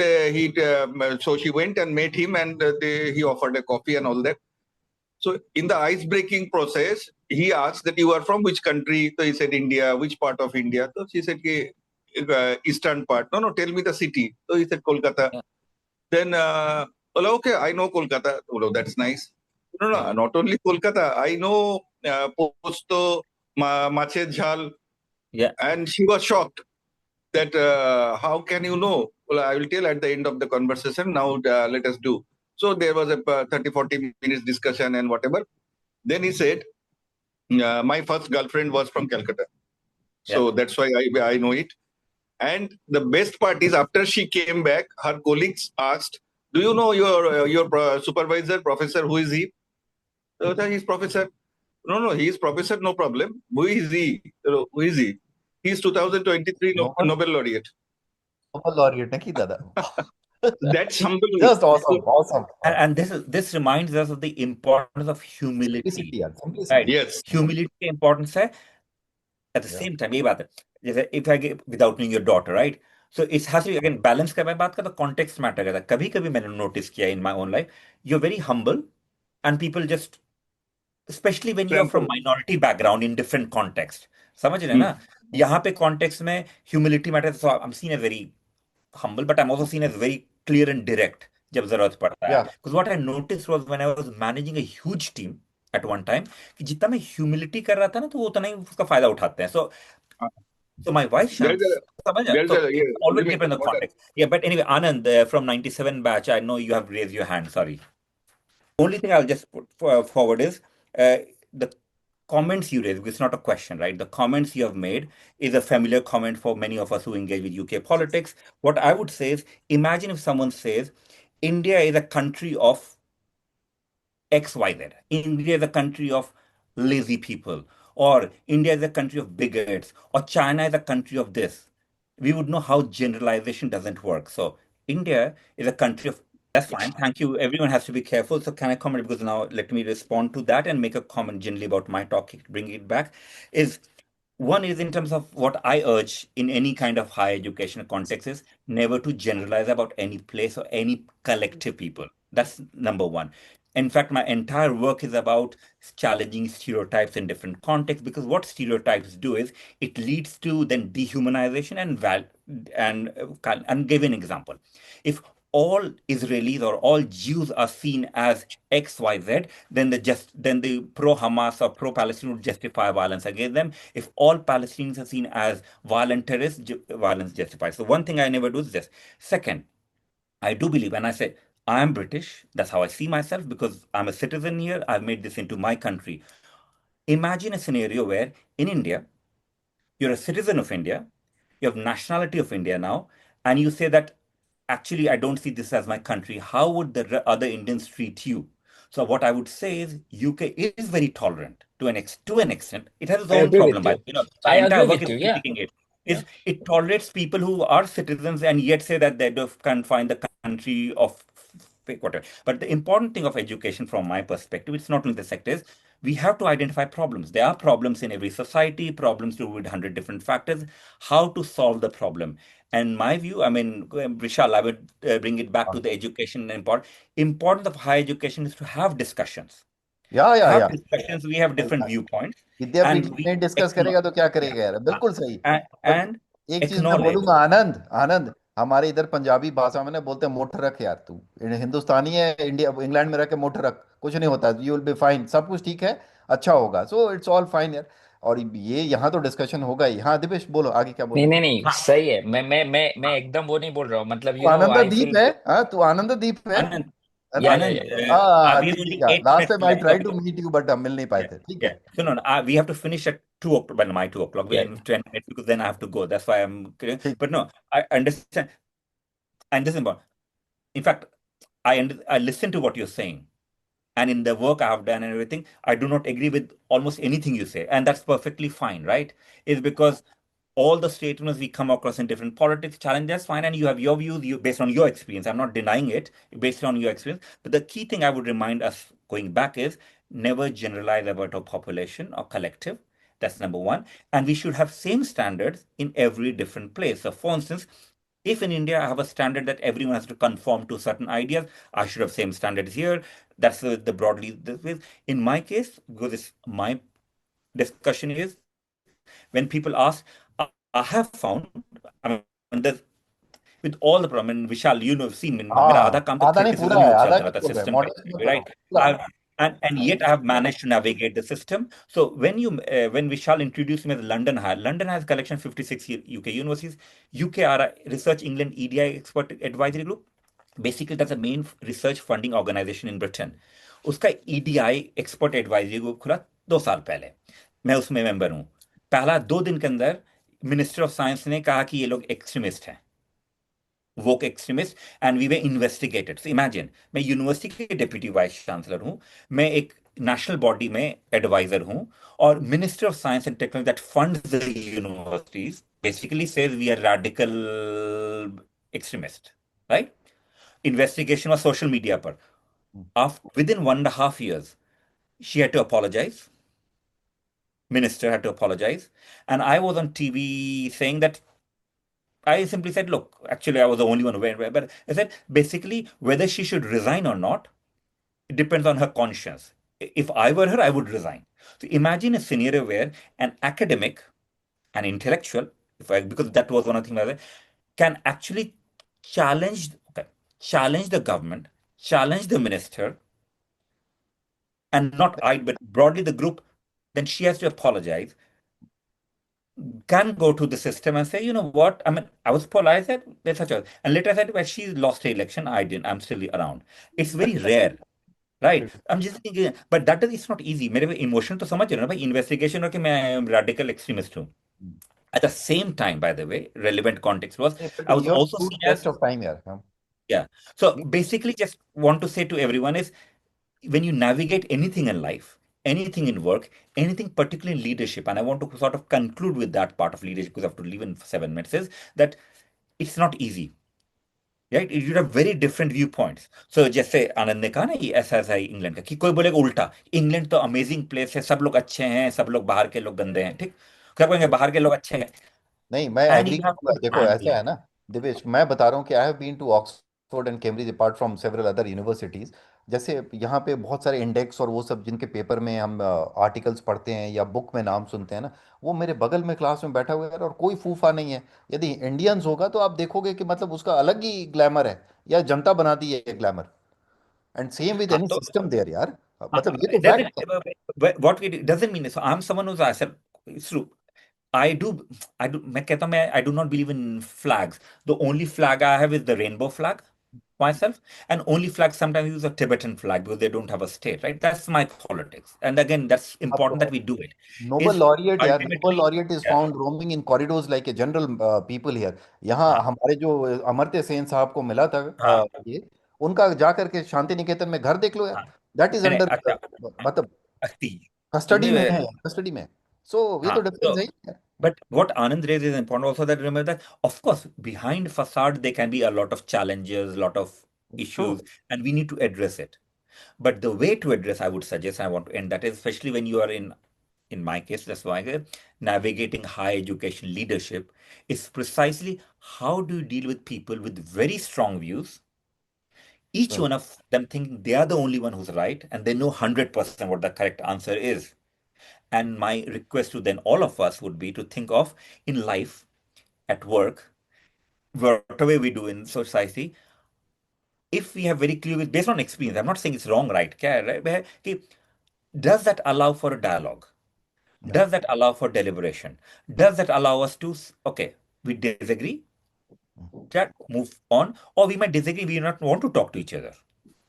so she went and met him, and he offered a coffee and all that. So in the ice breaking process, he asked that you are from which country? So he said India. Which part of India? So she said eastern part. No, tell me the city. So he said Kolkata. Yeah. Then okay, I know Kolkata. Oh, that's nice. No, not only Kolkata. I know Posto, Mached Jhal. Yeah. And she was shocked that how can you know? Well, I will tell at the end of the conversation. Now let us do. So there was a 30-40 minutes discussion and whatever. Then he said, my first girlfriend was from Calcutta. So that's why I know it. And the best part is, after she came back, her colleagues asked, do you know your supervisor, professor, who is he? So he's professor. No, he is professor, no problem. Who is he? Who is he? He's 2023 Nobel laureate. Nobel laureate नहीं दादा। That's humbling. Just awesome. And this reminds us of the importance of humility. Simplicity. Right? Yes. Humility की importance है. At the same time, ये बात है, जैसे if I get without knowing your daughter, right? So it has to be, again, balance का मैं बात करता, context matter करता। कभी कभी मैंने notice किया in my own life, you're very humble, and people just, especially when you're from minority background in different context, समझ रहे हैं ना? यहाँ पे context में humility matters, so I'm seen as very humble, but I'm also seen as very clear and direct जब जरूरत पड़ता है। Because what I noticed was when I was managing a huge team at one time, कि जितना मैं humility कर रहा था ना, तो वो उतना ही उसका फायदा उठाते हैं। So my wife Shams, always depends on the context. Yeah, but anyway, Anand from 97 batch, I know you have raised your hand. Sorry. Only thing I'll just put forward is the comments you raised. It's not a question, right? The comments you have made is a familiar comment for many of us who engage with UK politics. What I would say is, imagine if someone says, India is a country of XYZ. India is a country of lazy people, or India is a country of bigots, or China is a country of this. We would know how generalization doesn't work. So India is a country of, that's fine. Thank you. Everyone has to be careful. So can I comment? Because now let me respond to that and make a comment generally about my talk, bring it back. One is in terms of what I urge in any kind of higher education context is never to generalize about any place or any collective people. That's number one. In fact, my entire work is about challenging stereotypes in different contexts, because what stereotypes do is it leads to then dehumanization and give an example. If all Israelis or all Jews are seen as XYZ, then the pro-Hamas or pro-Palestine would justify violence against them. If all Palestinians are seen as violent terrorists, violence justifies. So one thing I never do is this. Second, I do believe, and I say, I am British. That's how I see myself, because I'm a citizen here. I've made this into my country. Imagine a scenario where in India, you're a citizen of India, you have nationality of India now, and you say that, actually, I don't see this as my country. How would the other Indians treat you? So what I would say is UK is very tolerant to an extent. It has its own problem, but I entire agree work with is you, yeah. critiquing it. It tolerates people who are citizens and yet say that they can't find the country of fake whatever. But the important thing of education from my perspective, it's not only the sectors, we have to identify problems. There are problems in every society, problems to do with 100 different factors, how to solve the problem. And my view, I mean, Vishal, I would bring it back to the education and importance of higher education is to have discussions. Yeah. Discussions, we have different viewpoints. विद्यापीठ में discuss करेगा तो क्या करेगा यार, बिल्कुल सही। And एक चीज मैं बोलूंगा, आनंद हमारे इधर पंजाबी भाषा में ना बोलते हैं मोटर रख यार, तू हिंदुस्तानी है, इंडिया इंग्लैंड में रह के मोटर रख, कुछ नहीं होता, यू विल बी फाइन, सब कुछ ठीक है, अच्छा होगा, सो इट्स ऑल फाइन यार। और ये यहाँ तो डिस्कशन होगा ही। हाँ दिपेश बोलो, आगे क्या बोल नहीं रहे नहीं थे? नहीं, हाँ सही है। मैं हाँ एकदम वो नहीं बोल रहा हूँ, मतलब तू आनंद आई दीप फील। है, हाँ तू आनंद दीप आनंद है ना? आनंद हाँ we have ठीक only है, 8 minutes last time I left try of to the meet you but हम मिल नहीं पाए yeah थे, ठीक yeah है। so no, no we have to finish at 2 o'clock, well, my 2 o'clock we या have 10 minutes because then I have to go, that's why I'm clear. ठीक। But no, I understand, and this is important. In fact, I listen to what you're saying, and in the work I have done and everything, I do not agree with almost anything you say, and that's perfectly fine, right? Is because all the statements we come across in different politics challenges, fine, and you have your views, you based on your experience. I'm not denying it, based on your experience. But the key thing I would remind us going back is never generalize about a population or collective. That's number one. And we should have same standards in every different place. So for instance, if in India I have a standard that everyone has to conform to certain ideas, I should have same standards here. That's the broadly this way. In my case, because it's my discussion is when people ask, I have found, I mean, with all the problem, and Vishal, you know, seen, मेरा आधा हाँ काम तो आधा नहीं पूरा criticism ही है, हो आधा चलता नहीं रहता बोल रहे, system मॉडरेट पे, मत करो right? पूरा। I've, and yet I have managed to navigate the system. So when Vishal introduced me as London has collection 56 UK universities. UK are a Research England EDI expert advisory group. Basically, that's the main research funding organization in Britain. उसका EDI expert advisory group खुला 2 साल पहले, मैं उसमें member हूँ। पहला 2 दिन के अंदर मिनिस्टर ऑफ साइंस ने कहा कि ये लोग एक्सट्रीमिस्ट हैं, woke extremists, and we were investigated. So imagine, मैं यूनिवर्सिटी के डिप्यूटी वाइस चांसलर हूँ, मैं एक नेशनल बॉडी में एडवाइजर हूँ, और minister of science and technology that funds the universities basically says we are radical extremist, right? Investigation was social media पर, after within 1.5 years she had to apologize, minister had to apologize, and I was on TV saying that I simply said, look, actually, I was the only one aware, but I said basically whether she should resign or not, it depends on her conscience. If I were her, I would resign. So imagine a scenario where an academic, an intellectual, because that was one of the things I said, can actually challenge, okay, challenge the government, challenge the minister, and not I, but broadly the group, then she has to apologize, can go to the system and say, you know what? I mean, I was polite, I said, there's such a, and later I said, well, she lost the election. I didn't. I'm still around. It's very rare, right? I'm just thinking, but that is, it's not easy. मेरे emotion तो समझ रहे हो ना भाई, investigation हो कि मैं radical extremist हूँ. At the same time, by the way, relevant context was I was you have also stood seen test as, of time यार, हाँ। yeah. So basically, just want to say to everyone is when you navigate anything in life, anything in work, anything particularly in leadership, and I want to sort of conclude with that part of leadership because I have to leave in 7 minutes, is that it's not easy, right? You have very different viewpoints. So जैसे आनंद ने कहा ना ये ऐसा ऐसा है England का, कि कोई बोलेगा उल्टा, इंग्लैंड तो अमेजिंग प्लेस है, सब लोग अच्छे हैं, सब लोग बाहर के लोग गंदे हैं, ठीक? क्या कहेंगे बाहर के लोग अच्छे हैं, नहीं मैं एंड एग्री यू हैव करूंगा, देखो एंड ऐसा है ना दिवेश, मैं बता रहा हूँ कि I have been to Oxford and Cambridge apart from several other universities. जैसे यहाँ पे बहुत सारे इंडेक्स और वो सब जिनके पेपर में हम आर्टिकल्स पढ़ते हैं या बुक में नाम सुनते हैं ना, वो मेरे बगल में क्लास में बैठा हुआ है और कोई फूफा नहीं है। यदि इंडियंस होगा तो आप देखोगे कि मतलब उसका अलग ही ग्लैमर है, या जनता बना दी है ग्लैमर। एंड सेम विद हाँ एनी तो सिस्टम देयर यार, हाँ, मतलब ये तो doesn't फैक्ट है। what it doesn't mean, so I'm someone who's, I said it's true. I do, मैं कहता हूँ मैं I do not believe in flags. The only flag I have is the rainbow flag myself, and only flag sometimes use a Tibetan flag because they don't have a state, right? That's my politics. And again, that's important that अब we do it. Nobel Is laureate यार, Nobel ultimately, laureate is yeah, found roaming in corridors like a general people here. यहाँ हाँ, हमारे जो अमर्त्य सेन साहब को मिला था हाँ, ये, उनका जा करके शांति निकेतन में घर देख लो यार, हाँ, दैट इज नहीं, अंडर, अच्छा, मतलब अस्थि, कस्टडी तुम्हें में है, कस्टडी में। सो ये तो हाँ, डिफरेंस है ही यार। but what Anand raised is important also, that remember that of course behind facade there can be a lot of challenges, a lot of true. issues, and we need to address it. But the way to address, I would suggest, I want to end that is, especially when you are in my case, that's why I say, navigating high education leadership is precisely how do you deal with people with very strong views, each one of them thinking they are the only one who's right and they know 100% what the correct answer is. And my request to then all of us would be to think of in life, at work, whatever we do in society, if we have very clear based on experience, I'm not saying it's wrong, right? क्या है, right? कि does that allow for a dialogue? Yeah. Does that allow for deliberation? Does that allow us to, okay, we disagree, chat, move on, or we might disagree, we do not want to talk to each other.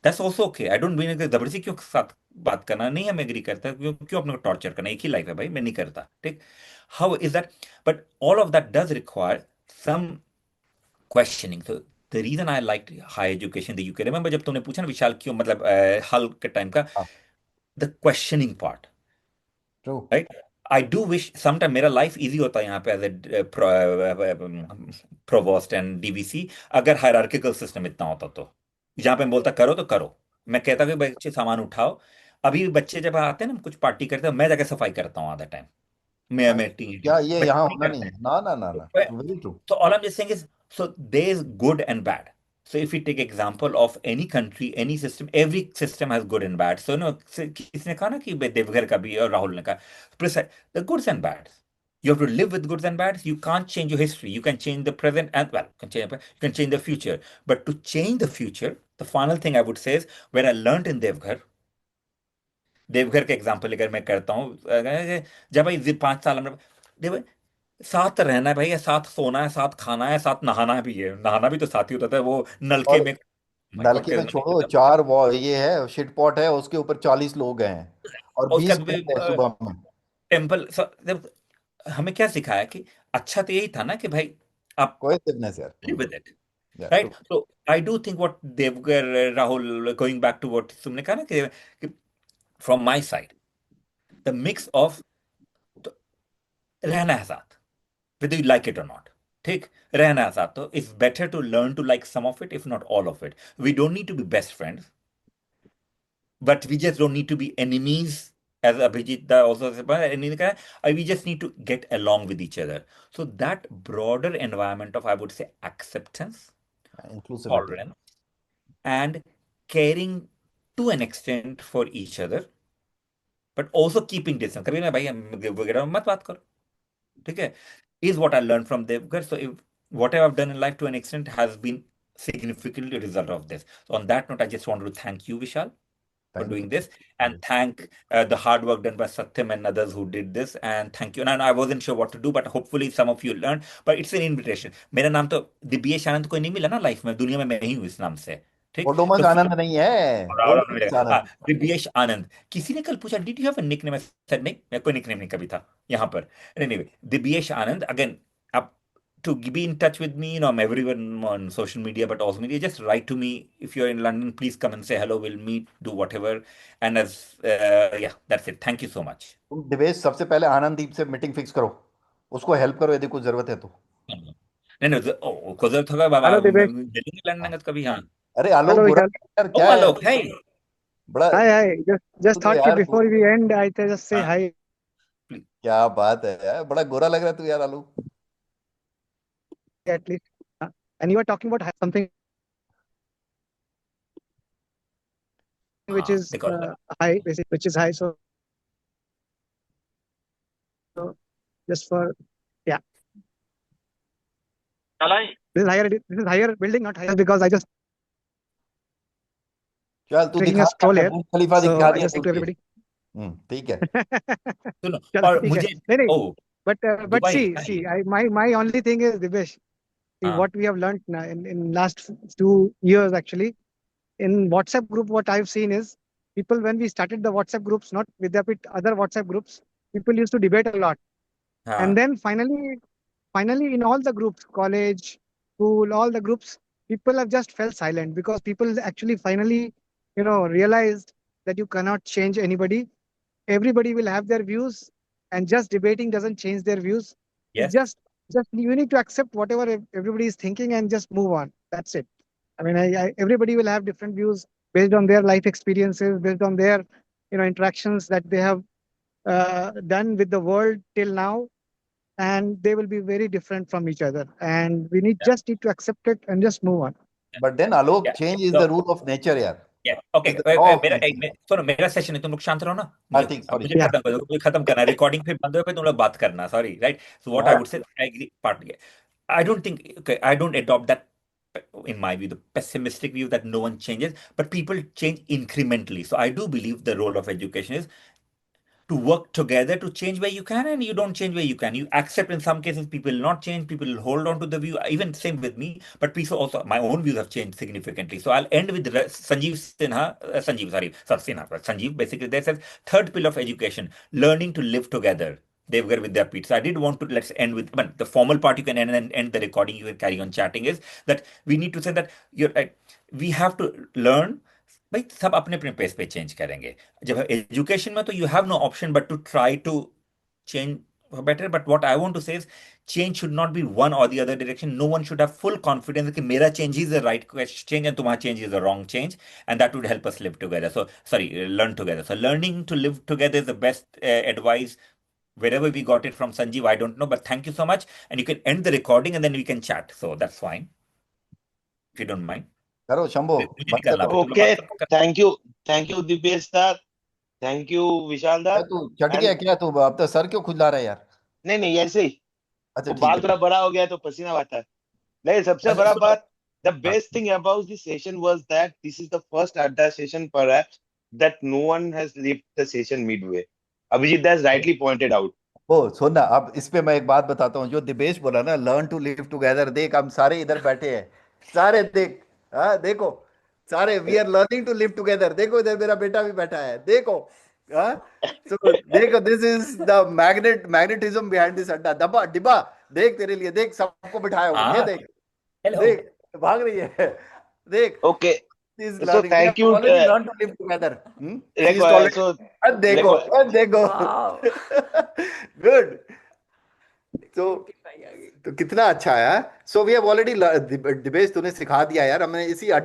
That's also okay. I don't mean कि जबरदस्ती क्यों साथ बात करना, नहीं हम agree करता, क्यों अपने को टॉर्चर करना, एक ही लाइफ है भाई, मैं नहीं करता, ठीक? How is that? But all of that does require some questioning. So the reason I liked higher education in the UK, remember जब तुमने पूछा ना विशाल क्यों, मतलब हल के टाइम का, हाँ. the questioning part, True. right? I do wish sometime मेरा लाइफ इजी होता यहाँ पे as a provost and DVC, अगर हायरार्किकल सिस्टम इतना होता तो, जहाँ पे मैं बोलता करो तो करो, मैं कहता कि बच्चे सामान उठाओ। अभी बच्चे जब आते हैं ना कुछ पार्टी करते हैं, मैं जाके सफाई करता हूँ आधा टाइम, मैं टीम क्या ये यहाँ बच्चे नहीं होना करते नहीं हैं। है? ना ना ना ना, very true. So all I'm just saying is, so there is good and bad. So if we take example of any country, any system, every system has good and bad. So no, किसने कहा ना कि देवघर का भी और राहुल ने कहा, the goods and bads. You have to live with goods and bads. You can't change your history. You can change the present and well, you can change the future. But to change the future, the final thing I would say is when I learned in Deoghar के example अगर मैं करता हूँ, जब भाई 5 साल में देव साथ रहना है भाई, साथ सोना है, साथ खाना है, साथ नहाना भी है, नहाना भी तो साथ ही होता था, वो नलके और में My God, नलके में कैसे छोड़ो, 4 ये है शिट पॉट है, उसके ऊपर 40 लोग हैं और और उसका 20 घंटे हैं सुबह में. टेम्पल हमें क्या सिखाया कि अच्छा तो यही था ना कि भाई आप कोहेसिवनेस यार. live with it, Yeah, right? true. So I do think what Devgar, Rahul, going back to what तुमने कहा ना कि from my side, the mix of रहना है साथ, whether you like it or not, ठीक, रहना है साथ, तो it's better to learn to like some of it, if not all of it. We don't need to be best friends, but we just don't need to be enemies, as Abhijit also said, we just need to get along with each other. So that broader environment of, I would say, acceptance, Inclusivity. tolerance, and caring to an extent for each other, but also keeping distance. कभी ना भाई वगैरह मत बात करो, ठीक है, is what I learned from Devgar. So if whatever I've done in life to an extent has been significantly a result of this. So on that note, I just wanted to thank you, Vishal, for Thank doing you. this, and thank the hard work done by Satyam and others who did this, and thank you. And I wasn't sure what to do, but hopefully some of you learned, but it's an invitation. मेरा नाम तो दिव्येश आनंद कोई नहीं मिला ना life में, दुनिया में मैं ही हूँ इस नाम से, ठीक? ओडोमस तो आनंद नहीं है, ओडोमस हाँ, आनंद. दिव्येश आनंद। किसी ने कल पूछा did you have a nickname? मैं said, नहीं, मैं कोई निकनेम नहीं कभी था यहाँ पर। एनीवे, दिव्येश आनंद, अगेन आप to be in touch with me, I'm everyone on social media, but also media, just write to me. If you're in London, please come and say hello. We'll meet, do whatever. And as, yeah, that's it. Thank you so much. तुम दिवेश सबसे पहले आनंददीप से meeting fix करो, उसको help करो यदि कुछ जरूरत है तो. नहीं नहीं, को जरूरत होगा बाबा, हेलो दिवेश. दिल्ली लंदन का कभी, हाँ. अरे आलोक हेलो बुरा विशाल. यार, ओ क्या है आलोक, hey. बड़ा. हाय हाय. just तू तो thought कि यार before we end I just say हाँ. hi. क्या बात है यार, बड़ा गोरा लग रहा है तू यार आलोक. At least. And you were talking about something which हाँ, is देखो, high, basically, which is high. So just for, yeah. This is higher building, not higher, because I just चल तू taking दिखा a stroll दिया, here. Burj Khalifa So दिखा I दिया just say to तुझे. everybody. ठीक है. सुनो, चलो और ठीक है. मुझे, नहीं नहीं. ओ But Dubai, see, my only thing is, Divesh, see हाँ, what we have learned now in last 2 years actually. In WhatsApp group, what I've seen is people, when we started the WhatsApp groups, not Vidyapit, other WhatsApp groups, people used to debate a lot. हाँ, And then finally in all the groups, college, school, all the groups, people have just felt silent because people actually finally, realized that you cannot change anybody. Everybody will have their views, and just debating doesn't change their views. It's yes, just you need to accept whatever everybody is thinking and just move on. That's it. I mean, everybody will have different views based on their life experiences, based on their, interactions that they have done with the world till now, and they will be very different from each other. And we yeah, just need to accept it and just move on. But then Alok, yeah. change is So, the rule of nature यार. yeah, okay. It's the law of मेरा nature. सुनो, मेरा session है, तुम लोग शांत रहो ना, हाँ मुझे ठीक, सॉरी. मुझे Yeah. खत्म कर दो, मुझे खत्म करना है, रिकॉर्डिंग फिर बंद हो पे तुम लोग बात करना, sorry, right? So what I would say, I agree partly, I don't think, okay, I don't adopt that in my view, the pessimistic view that no one changes, but people change incrementally. So I do believe the role of education is to work together to change where you can, and you don't change where you can. You accept in some cases people will not change, people will hold on to the view, even same with me, but people also, my own views have changed significantly. So I'll end with Sanjeev basically there says, third pillar of education, learning to live together. Devgar Vidyapeeth. So I did want to, let's end with, but the formal part you can end and end the recording, you can carry on chatting, is that we need to say that we have to learn. भाई सब अपने अपने pace पे change करेंगे. जब education में तो you have no option but to try to change better. But what I want to say is change should not be one or the other direction. No one should have full confidence that mera change is the right change and tumhara change is the wrong change, and that would help us live together. So learn together. So learning to live together is the best advice. Wherever we got it from, Sanjeev, I don't know, but thank you so much. And you can end the recording and then we can chat. So that's fine, if you don't mind. करो शंभो, मुझे बंद कर निकलना दो. Okay, thank you Dipesh sir, thank you Vishal क्या sir. तू चट गया क्या तू? अब तो सर क्यों खुजला रहा है यार? नहीं ऐसे ही, अच्छा वो ठीक बाल है. थोड़ा बड़ा हो गया तो पसीना आता है. नहीं, सबसे अच्छा, बड़ा सुनो. बात, the best thing about this session was that this is the first Adda session perhaps that no one has left the session midway. Abhijit has rightly pointed out. ओ सुन ना, अब इस पे मैं एक बात बताता हूँ. जो दिवेश बोला ना, लर्न टू लिव टुगेदर, देख हम सारे इधर बैठे हैं, सारे देख, हाँ देखो, सारे we are learning to live together. देखो इधर मेरा बेटा भी बैठा है, देखो, हाँ. So, देखो, this is the magnetism behind this अड्डा. दबा डिब्बा देख, तेरे लिए देख, सबको बिठाया हूँ, ये देख, Hello. देख भाग रही है, देख. Okay, This is so learning. thank We have you. already learned to live together. She is Rekho, tolerant. so देखो, Rekho, देखो. Wow. Good. तो कितना अच्छा है. So we have already, Divesh तूने सिखा दिया यार, हमने इसी